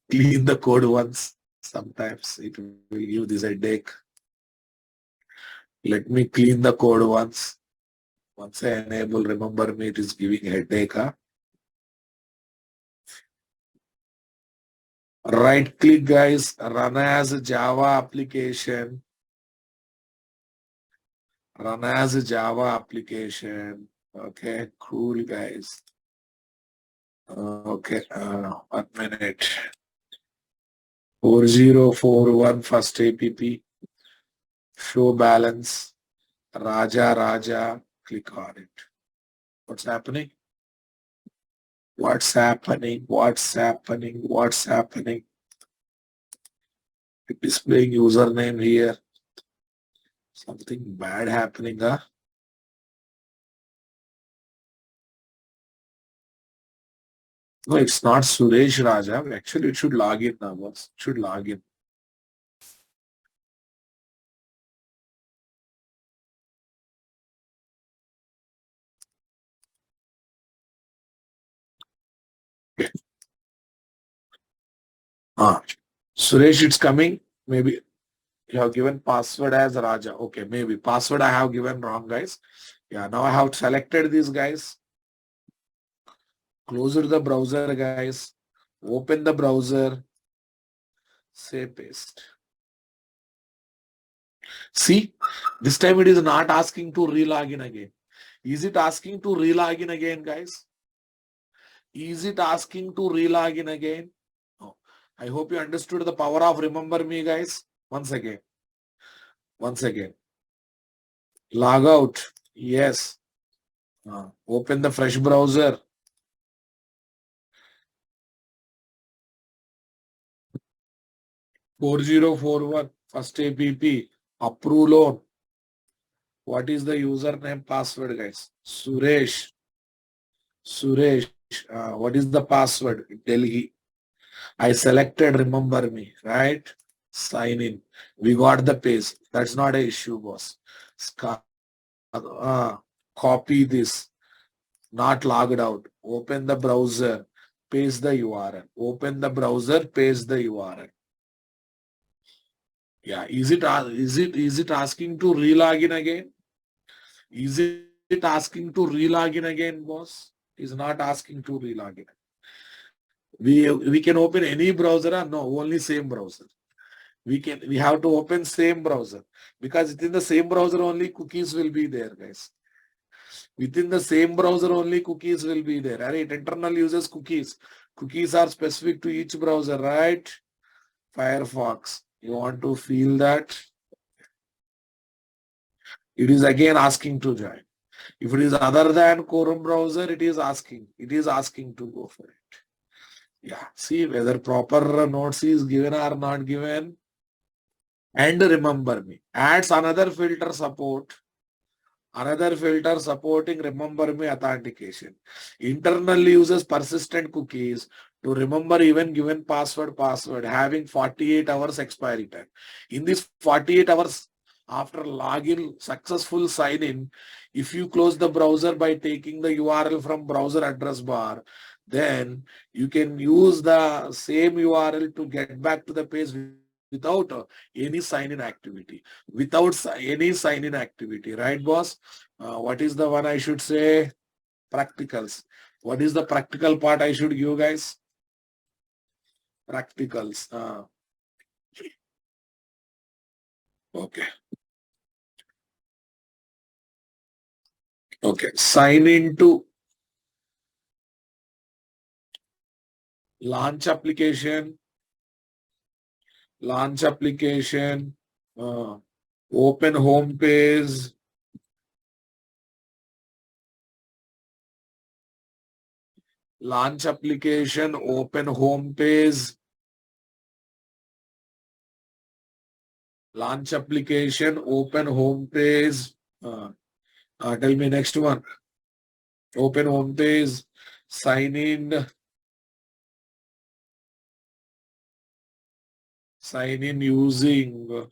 clean the code once. Sometimes it will give this headache. Let me clean the code once. Once I enable, remember me, it is giving headache. Huh? Right click, guys. Run as a Java application. Run as a Java application. Okay, cool, guys. Okay, 1 minute. 4041 first app. Show balance. Raja Raja. Click on it. What's happening? What's happening? What's happening? What's happening? Displaying username here. Something bad happening, huh? No, it's not Suresh Raja. Actually, it should log in now. It should log in. Okay. Suresh, it's coming. Maybe you have given password as Raja. Okay, maybe password I have given wrong, guys. Yeah, now I have selected these guys. Close the browser, guys. Open the browser. Say paste. See, this time it is not asking to re-log in again. Is it asking to re-log in again, guys? Is it asking to re-log in again? No. I hope you understood the power of remember me, guys. Once again. Once again. Log out. Yes. Open the fresh browser. 4041. First APP. Approve loan. What is the username password, guys? Suresh. Suresh. What is the password? Delhi. I selected remember me, right? Sign in. We got the page. That's not an issue, boss. Copy this. Not logged out. Open the browser. Paste the URL. Open the browser. Paste the URL. Yeah. Is it asking to re-log in again? Is it asking to re-log in again, boss? Is not asking to re-log in. We can open any browser or no, only same browser. We have to open same browser because within the same browser only cookies will be there, guys. Within the same browser only cookies will be there. Right? Internal uses cookies. Cookies are specific to each browser, right? Firefox. You want to feel that? It is again asking to join. If it is other than Chrome browser, it is asking. It is asking to go for it. Yeah. See whether proper notes is given or not given. And remember me. Adds another filter support. Another filter supporting remember me authentication. Internally uses persistent cookies to remember even given password having 48 hours expiry time. In this 48 hours after login successful sign in, if you close the browser by taking the URL from browser address bar, then you can use the same URL to get back to the page without any sign-in activity. Without any sign-in activity, right, boss? What is the one I should say? Practicals. What is the practical part I should give, guys? Practicals. Okay. Okay. Sign into launch application. Launch application. Open home page. Launch application. Open home page. Launch application. Open home page. Tell me next one. Open home page. Sign in. Sign in using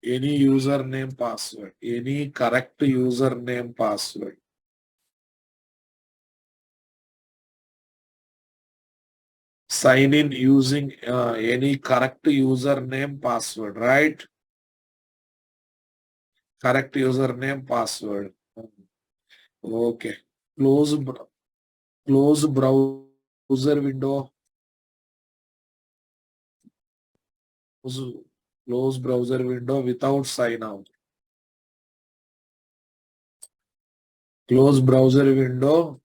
any username password. Any correct username password. Sign in using any correct username password, right? Correct username password. Okay. Close browser window. Close browser window without sign out. Close browser window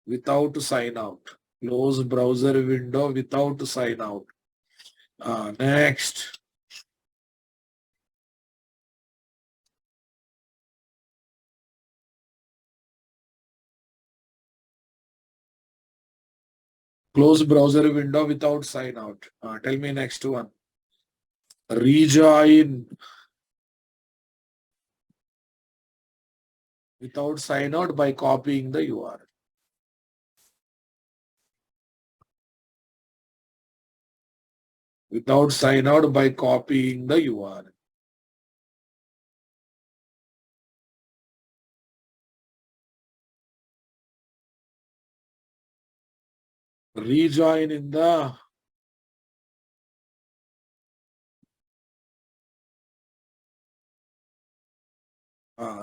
without sign out. Close browser window without sign out. Next. Close browser window without sign out. Tell me next one. Rejoin without sign out by copying the URL. Without sign out by copying the URL. Rejoin in the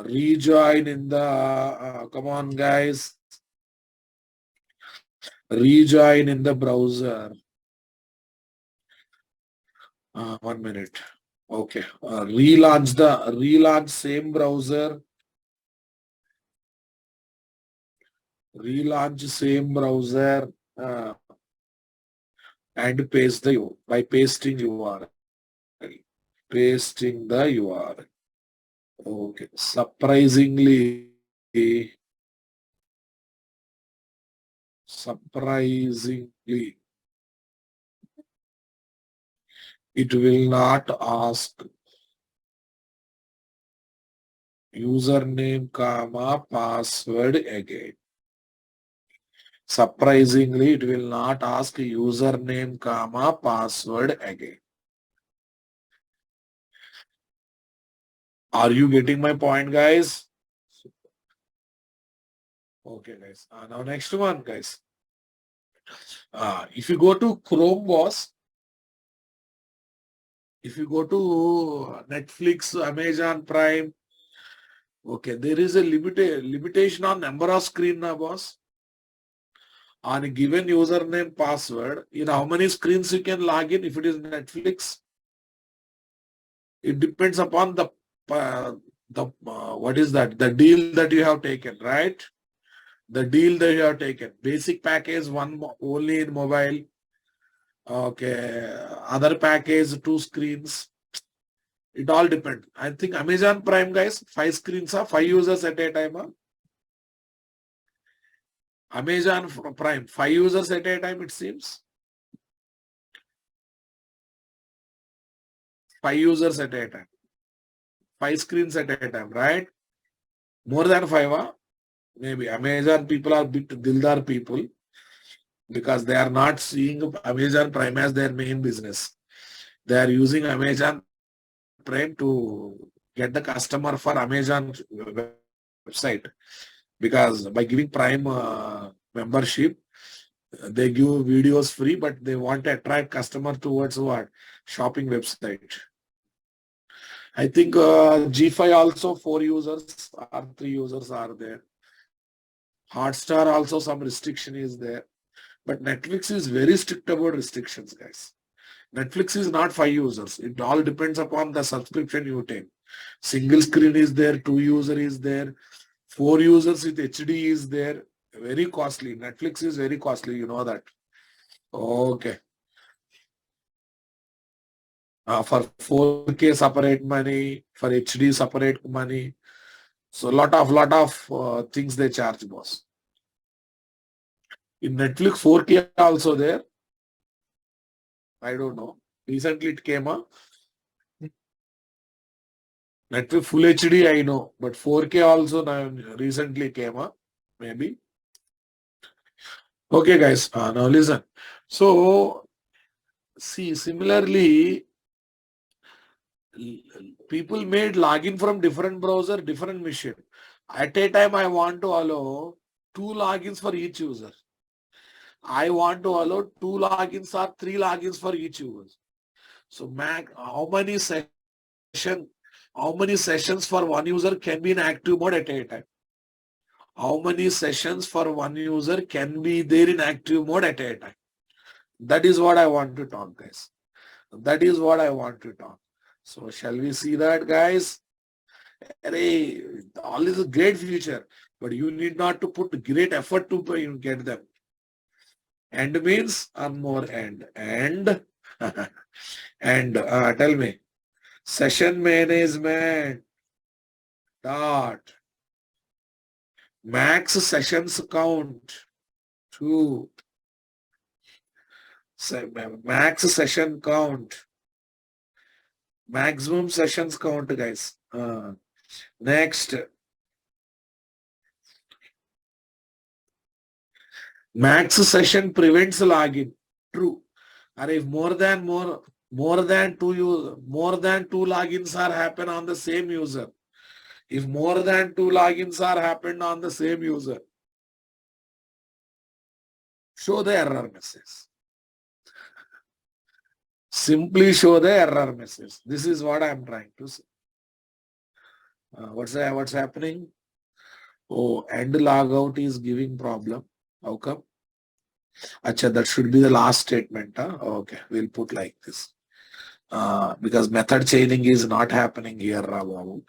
rejoin in the come on guys. Rejoin in the browser. 1 minute. Okay. Relaunch same browser. Relaunch same browser and paste by pasting URL. Pasting the URL. Okay. Surprisingly, it will not ask username, comma, password again. Surprisingly, it will not ask username, comma, password again. Are you getting my point, guys? Okay, guys. Now next one, guys. If you go to Chrome, boss, if you go to Netflix, Amazon Prime, okay, there is a limitation on number of screen now, boss. On a given username, password, in how many screens you can log in if it is Netflix? It depends upon what is that? The deal that you have taken, right? The deal that you have taken. Basic package one only in mobile. Okay, other package 2 screens. It all depends. I think Amazon Prime, guys, 5 screens are 5 users at a time. Amazon Prime, 5 users at a time, it seems. 5 users at a time. 5 screens at a time, right? More than 5, maybe. Amazon people are bit dildar people because they are not seeing Amazon Prime as their main business. They are using Amazon Prime to get the customer for Amazon website, because by giving Prime membership, they give videos free, but they want to attract customer towards what? Shopping website. I think G5 also 4 users or 3 users are there. Hotstar also some restriction is there. But Netflix is very strict about restrictions, guys. Netflix is not 5 users. It all depends upon the subscription you take. Single screen is there, 2 user is there, 4 users with HD is there. Very costly. Netflix is very costly, you know that. Okay. For 4K separate money, for HD separate money. So lot of things they charge, boss. In Netflix 4K also there. I don't know. Recently it came up. Netflix Full HD I know, but 4K also now recently came up. Maybe. Okay, guys. Now listen. So see, similarly, people made login from different browser, different machine. At a time, I want to allow 2 logins for each user. I want to allow 2 logins or 3 logins for each user. So, how many sessions for one user can be in active mode at a time? How many sessions for one user can be there in active mode at a time? That is what I want to talk, guys. That is what I want to talk. So shall we see that, guys? Hey, all is a great future, but you need not to put great effort to get them. And means on more end. And and tell me, session management dot max sessions count to max session count, maximum sessions count, guys. Next, max session prevents login. True. And if more than two logins are happen on the same user, if more than 2 logins are happened on the same user, show the error message. Simply show the error message. This is what I am trying to say. What's happening? Oh, end logout is giving problem. How come? Acha, that should be the last statement. Huh? Okay, we'll put like this. because method chaining is not happening here, Babu.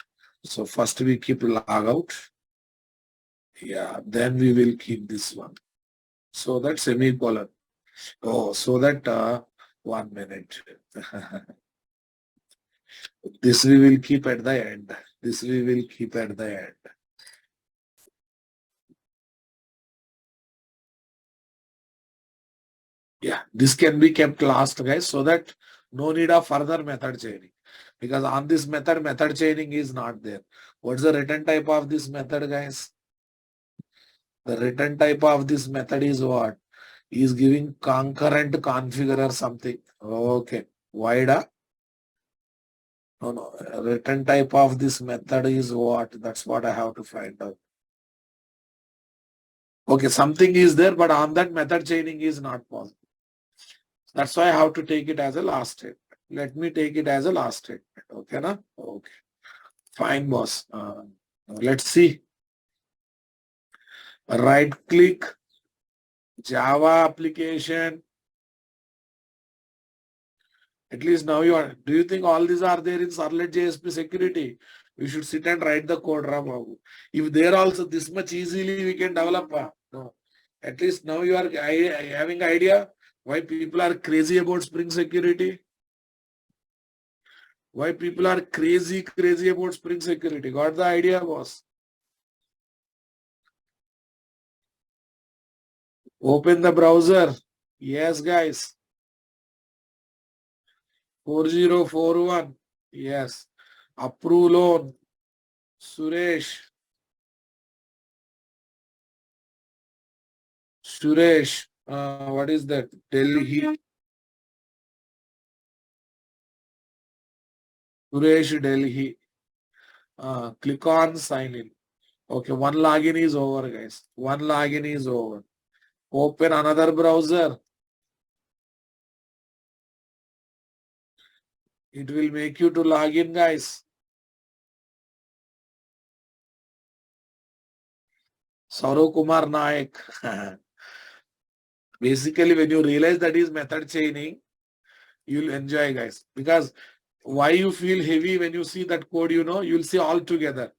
So first we keep log out. Yeah, then we will keep this one. So that semicolon. Oh, so that 1 minute. This we will keep at the end. This we will keep at the end. Yeah, this can be kept last, guys, so that no need of further method chaining. Because on this method chaining is not there. What's the return type of this method, guys? The return type of this method is what? Is giving concurrent configure or something. Okay. Why? No, no. Return type of this method is what? That's what I have to find out. Okay, something is there, but on that method chaining is not possible. That's why I have to take it as a last statement. Let me take it as a last statement. Okay, na? Okay. Fine, boss. Let's see. Right click, Java application. At least now you are. Do you think all these are there in Servlet JSP security? We should sit and write the code, Ram. If there also this much easily we can develop. No. At least now you are having idea why people are crazy about Spring security. Why people are crazy about Spring security. Got the idea, boss? Open the browser. Yes, guys. 4041. Yes. Approve loan. Suresh. What is that? Delhi. Suresh, Delhi. Click on sign in. Okay, one login is over, guys. One login is over. Open another browser. It will make you to log in, guys. Saurav Kumar Naik. Basically, when you realize that is method chaining, you'll enjoy, guys. Because why you feel heavy when you see that code, you'll see all together.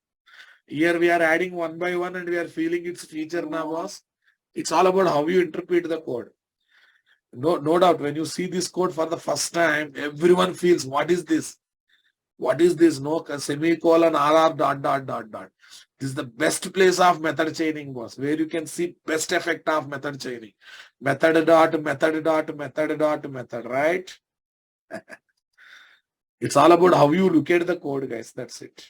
Here we are adding one by one and we are feeling its feature now, boss. It's all about how you interpret the code. No doubt, when you see this code for the first time, everyone feels, what is this? What is this? No semicolon, RR, dot, dot, dot, dot. This is the best place of method chaining, boss, where you can see best effect of method chaining. Method dot, method dot, method dot, method, right? It's all about how you look at the code, guys. That's it.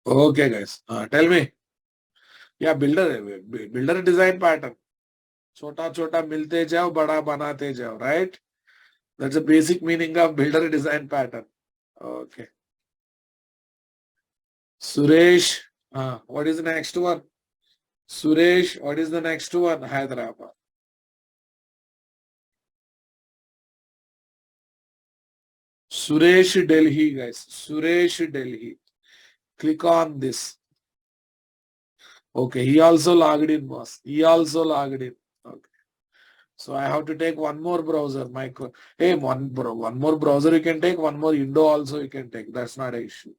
Okay, guys. Tell me. Yeah, builder design pattern. Chota chota milte jao, bada banate jao, right? That's the basic meaning of builder design pattern. Okay. Suresh, what is the next one? Suresh, what is the next one? Hyderabad. Suresh Delhi, guys. Suresh Delhi. Click on this. Okay, he also logged in, boss. He also logged in. Okay. So I have to take one more browser. Hey, one more browser you can take, one more window also you can take. That's not an issue.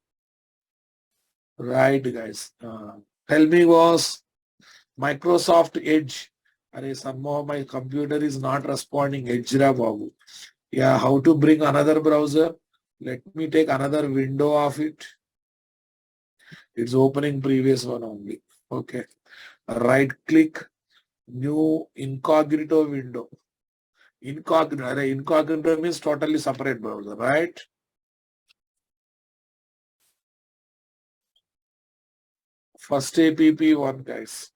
Right, guys. Tell me, boss. Microsoft Edge. Somehow my computer is not responding. Edge ra babu. Yeah, how to bring another browser? Let me take another window of it. It's opening previous one only. Okay. Right click, new incognito window. Incognito means totally separate browser, right? First app one, guys.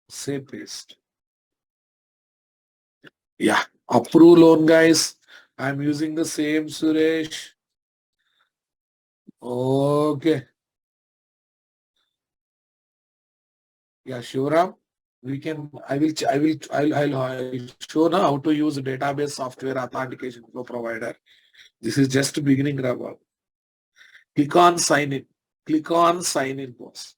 Say paste. Yeah. Approve loan, guys. I'm using the same Suresh. Okay. Yeah, Shivram. we can, I'll show now how to use database software authentication flow provider. This is just beginning, Rabab. Click on sign in. Click on sign in boss.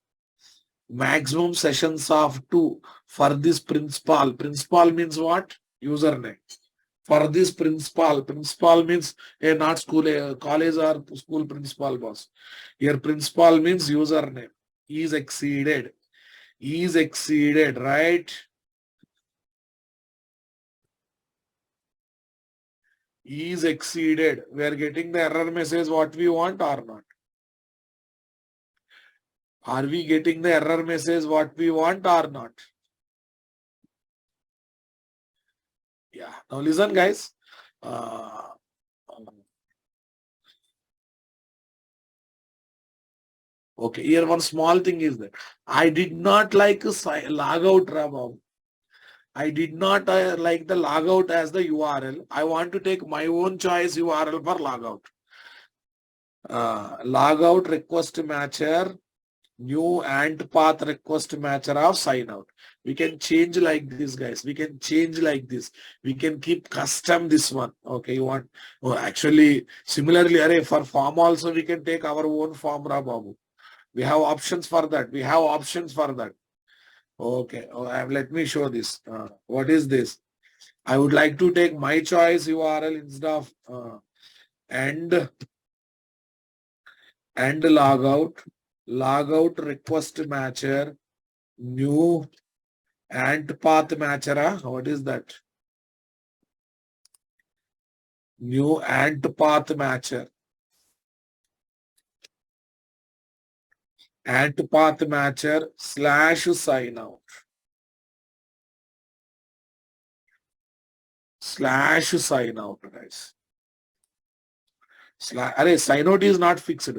Maximum sessions of 2 for this principal. Principal means what? Username. For this principal. Principal means not school, college or school principal boss. Here principal means username. Is exceeded. Is exceeded, right? Is exceeded. We are getting the error message what we want or not? Are we getting the error message what we want or not? Yeah. Now listen, guys. Okay. Here one small thing is that I did not like log out, Rabab. I did not like the logout as the URL. I want to take my own choice URL for logout. Logout request matcher, new and path request matcher of sign out. We can change like this, guys. We can change like this. We can keep custom this one. Okay, you want? Oh, actually, similarly, for form also we can take our own form, Babu. We have options for that. We have options for that. Okay, let me show this. What is this? I would like to take my choice URL instead of and logout request matcher, new and path matcher. What is that? New and path matcher. And path matcher / sign out. / sign out, guys. Sign out is not fixed.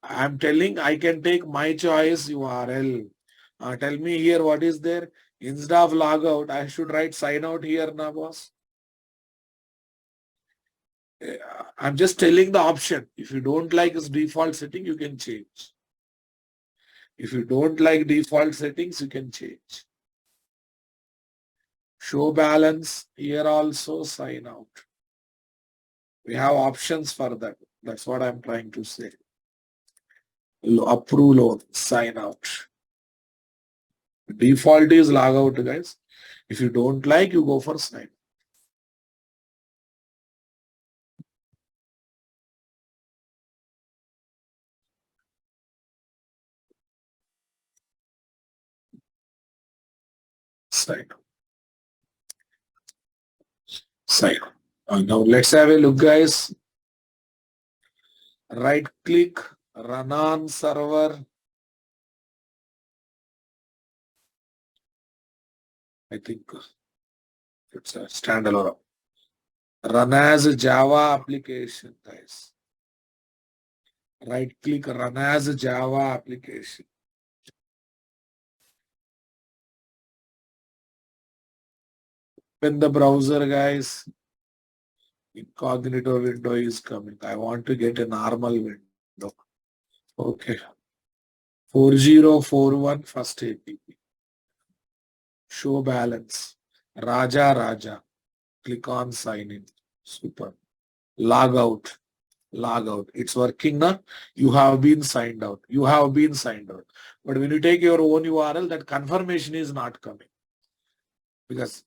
I'm telling I can take my choice URL. Tell me here what is there. Instead of logout, I should write sign out here now, boss. I'm just telling the option. If you don't like its default setting, you can change. If you don't like default settings, you can change. Show balance, here also sign out. We have options for that. That's what I'm trying to say. Approve loan, sign out. Default is log out, guys. If you don't like, you go for sign. Sign. Sign. Now let's have a look, guys. Right click, run on server. I think it's a standalone. Run as a Java application, guys. Right click, run as a Java application. Open the browser, guys. Incognito window is coming. I want to get a normal window. Okay. 4041 first APP. Show balance. Raja. Click on sign in. Super. Log out. Log out. It's working now. You have been signed out. You have been signed out. But when you take your own URL, that confirmation is not coming. Because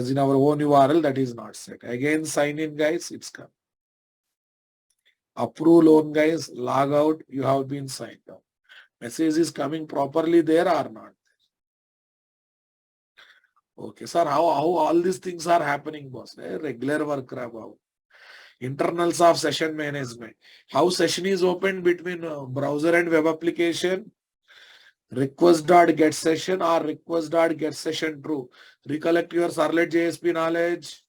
in our own URL, that is not set. Again, sign in, guys. It's come. Approve loan, guys. Log out. You have been signed out. Message is coming properly there or not? Okay, sir. How all these things are happening, boss? Regular work, about internals of session management. How session is opened between browser and web application? Request.get session or request.get session true. Recollect your Servlet JSP knowledge.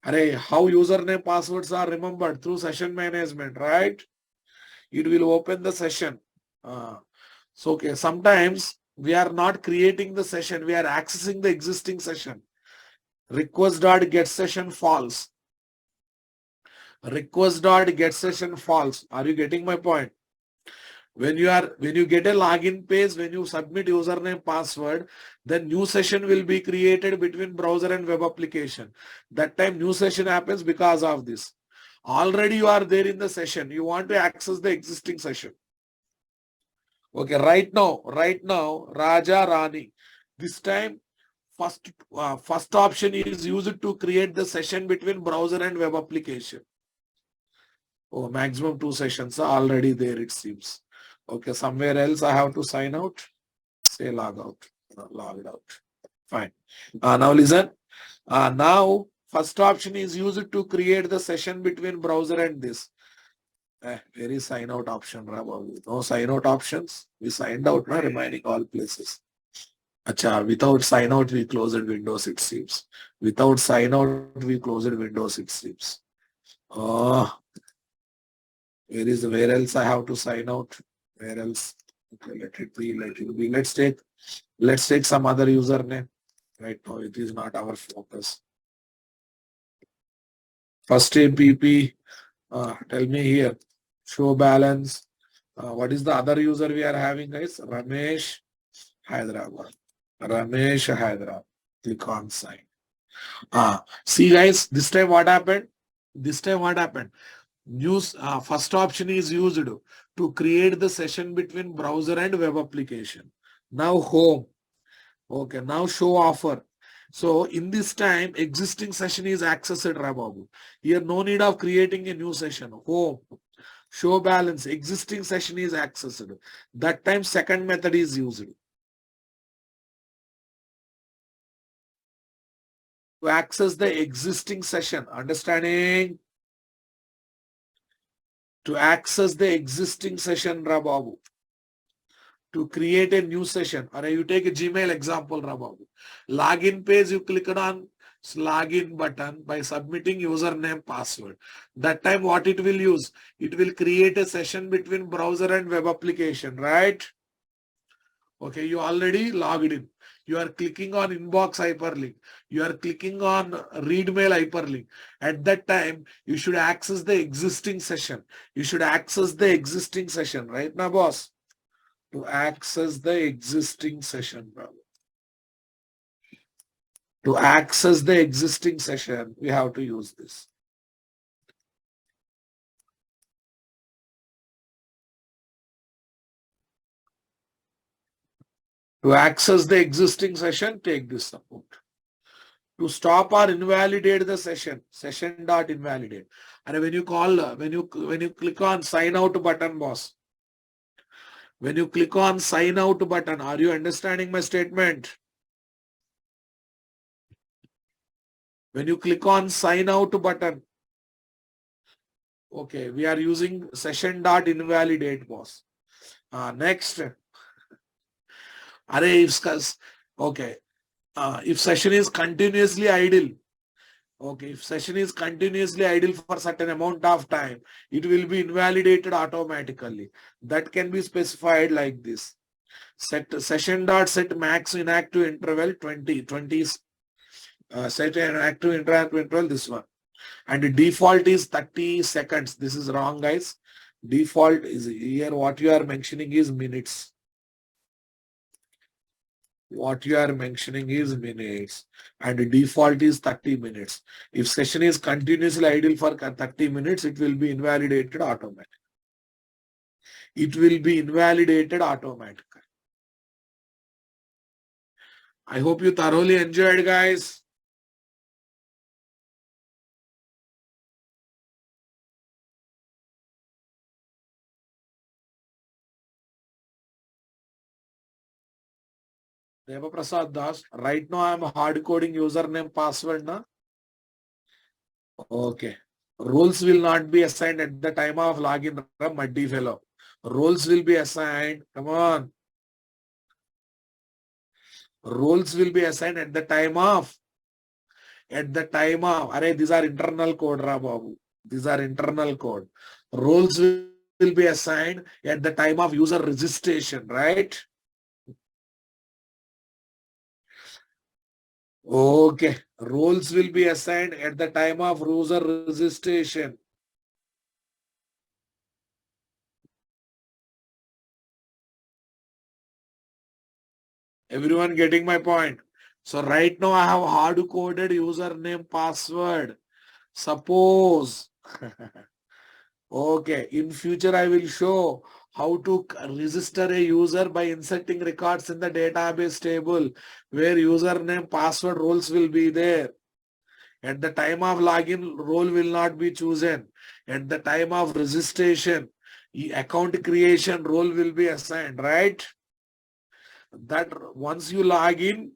How username passwords are remembered? Through session management, right? It will open the session. So, okay, sometimes we are not creating the session. We are accessing the existing session. Request.get session false. Request.get session false. Are you getting my point? When you get a login page, when you submit username password, then new session will be created between browser and web application. That time new session happens because of this. Already you are there in the session. You want to access the existing session. Okay, right now, Raja Rani. This time, first option is used to create the session between browser and web application. Oh, maximum 2 sessions are already there, it seems. Okay, somewhere else I have to sign out. Say log out. Logged out. Fine. Now listen. Now, first option is used to create the session between browser and this. Where is sign out option? No sign out options. We signed out, now remaining all places. Acha, without sign out, we closed Windows, it seems. Without sign out, we closed Windows, it seems. Oh, where else I have to sign out? Where else? Okay, let it be. Let's take some other username. Right now, it is not our focus. First APP, tell me here. Show balance. What is the other user we are having, guys? Ramesh Hyderabad. Ramesh Hyderabad. Click on sign. See, guys, this time what happened? First option is used to create the session between browser and web application. Now home. Okay, now show offer. So in this time, existing session is accessed, Rababu. Here, no need of creating a new session. Home. Show balance. Existing session is accessed. That time, second method is used. To access the existing session. Understanding? To access the existing session, Rababu. To create a new session. Or you take a Gmail example, Rababu. Login page, you click on login button by submitting username password. That time what it will use? It will create a session between browser and web application, right? Okay, you already logged in. You are clicking on inbox hyperlink. You are clicking on read mail hyperlink. At that time, you should access the existing session. You should access the existing session, right now, boss? To access the existing session, brother. To access the existing session, we have to use this. To access the existing session, take this support. To stop or invalidate the session dot invalidate. And when you click on sign out button, boss. When you click on sign out button, are you understanding my statement? When you click on sign out button, okay, we are using session dot invalidate, boss. Next, okay. If session is continuously idle, okay, if session is continuously idle for certain amount of time, it will be invalidated automatically. That can be specified like this. Set max inactive interval 20 set an active interval this one, and the default is 30 seconds. This is wrong, guys. Default is here. What you are mentioning is minutes. What you are mentioning is minutes, and the default is 30 minutes. If session is continuously idle for 30 minutes, it will be invalidated automatically. It will be invalidated automatically. I hope you thoroughly enjoyed, guys. Deva Prasad Das, right now I am hard coding username password na. Okay. Roles will not be assigned at the time of login, muddy fellow. Roles will be assigned. Come on. Roles will be assigned at the time of. Array, these are internal code, Ra Babu. These are internal code. Roles will be assigned at the time of user registration, right? Okay. Roles will be assigned at the time of user registration. Everyone getting my point? So right now I have hard-coded username password. Suppose, okay, in future I will show how to register a user by inserting records in the database table where username password roles will be there. At the time of login, role will not be chosen. At the time of registration, account creation role will be assigned, right? That once you log in,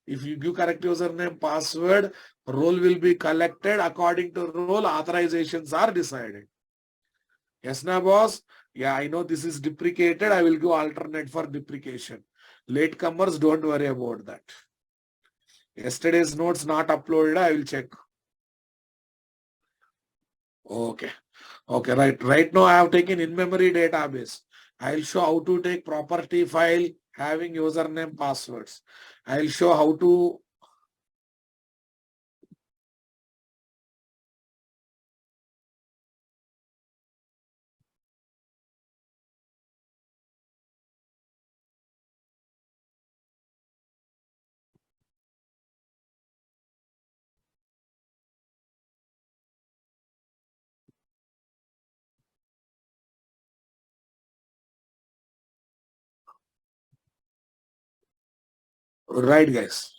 if you give correct username, password, role will be collected. According to role, authorizations are decided. Yes, na boss? Yeah, I know this is deprecated. I will go alternate for deprecation. Latecomers, don't worry about that. Yesterday's notes not uploaded. I will check. Okay. Okay, right. Right now I have taken in-memory database. I'll show how to take property file having username passwords. I'll show how to right, guys.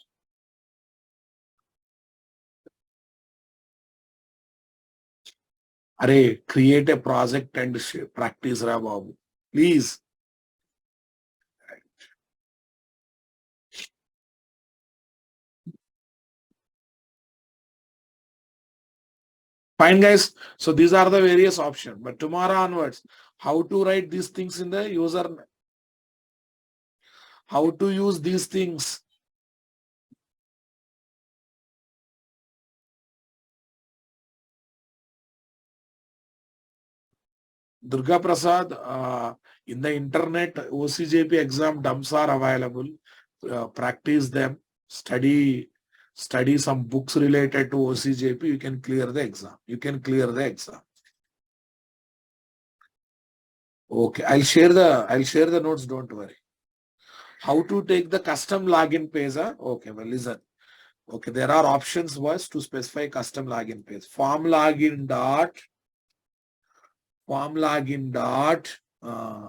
Array, create a project and practice ra babu. Please. Fine, guys. So these are the various options. But tomorrow onwards, how to write these things in the user, how to use these things. Durga Prasad, in the internet, OCJP exam dumps are available. Practice them, study some books related to OCJP. You can clear the exam. You can clear the exam. Okay, I'll share the notes. Don't worry. How to take the custom login page? Huh? Okay, well, listen. Okay, there are options was to specify custom login page. Form login dot.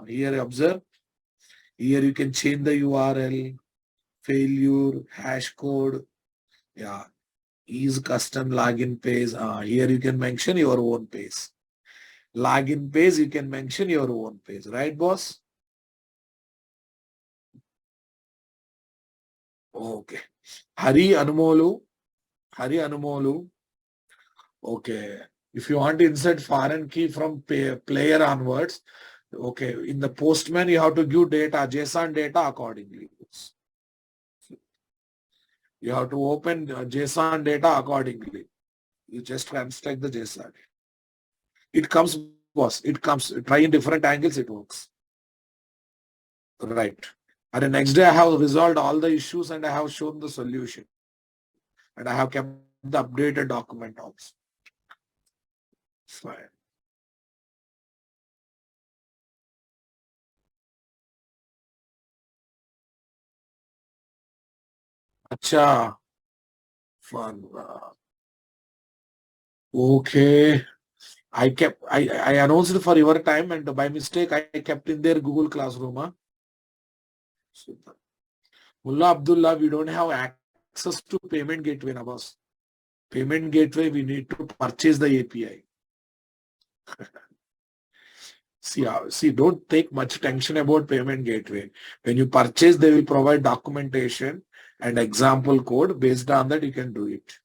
Here observe. Here you can change the URL, failure, hash code. Yeah, is custom login page. Here you can mention your own page. Login page, you can mention your own page, right, boss? Okay. Hari Anumolu. Okay. If you want to insert foreign key from player onwards, okay, in the postman, you have to give data, JSON data accordingly. You have to open JSON data accordingly. You just construct the JSON. It comes, boss. It comes. Try in different angles, it works. Right. And the next day, I have resolved all the issues and I have shown the solution. And I have kept the updated document also. Fine. Acha. Fun. Okay. I announced for your time and by mistake I kept in their Google Classroom. Huh? Super. Mullah Abdullah, we don't have access to payment gateway now, boss. Payment gateway, we need to purchase the API. See, don't take much tension about payment gateway. When you purchase, they will provide documentation and example code. Based on that, you can do it.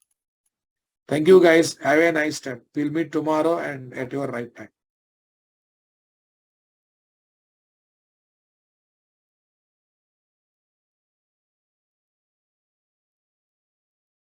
Thank you, guys. Have a nice time. We'll meet tomorrow and at your right time.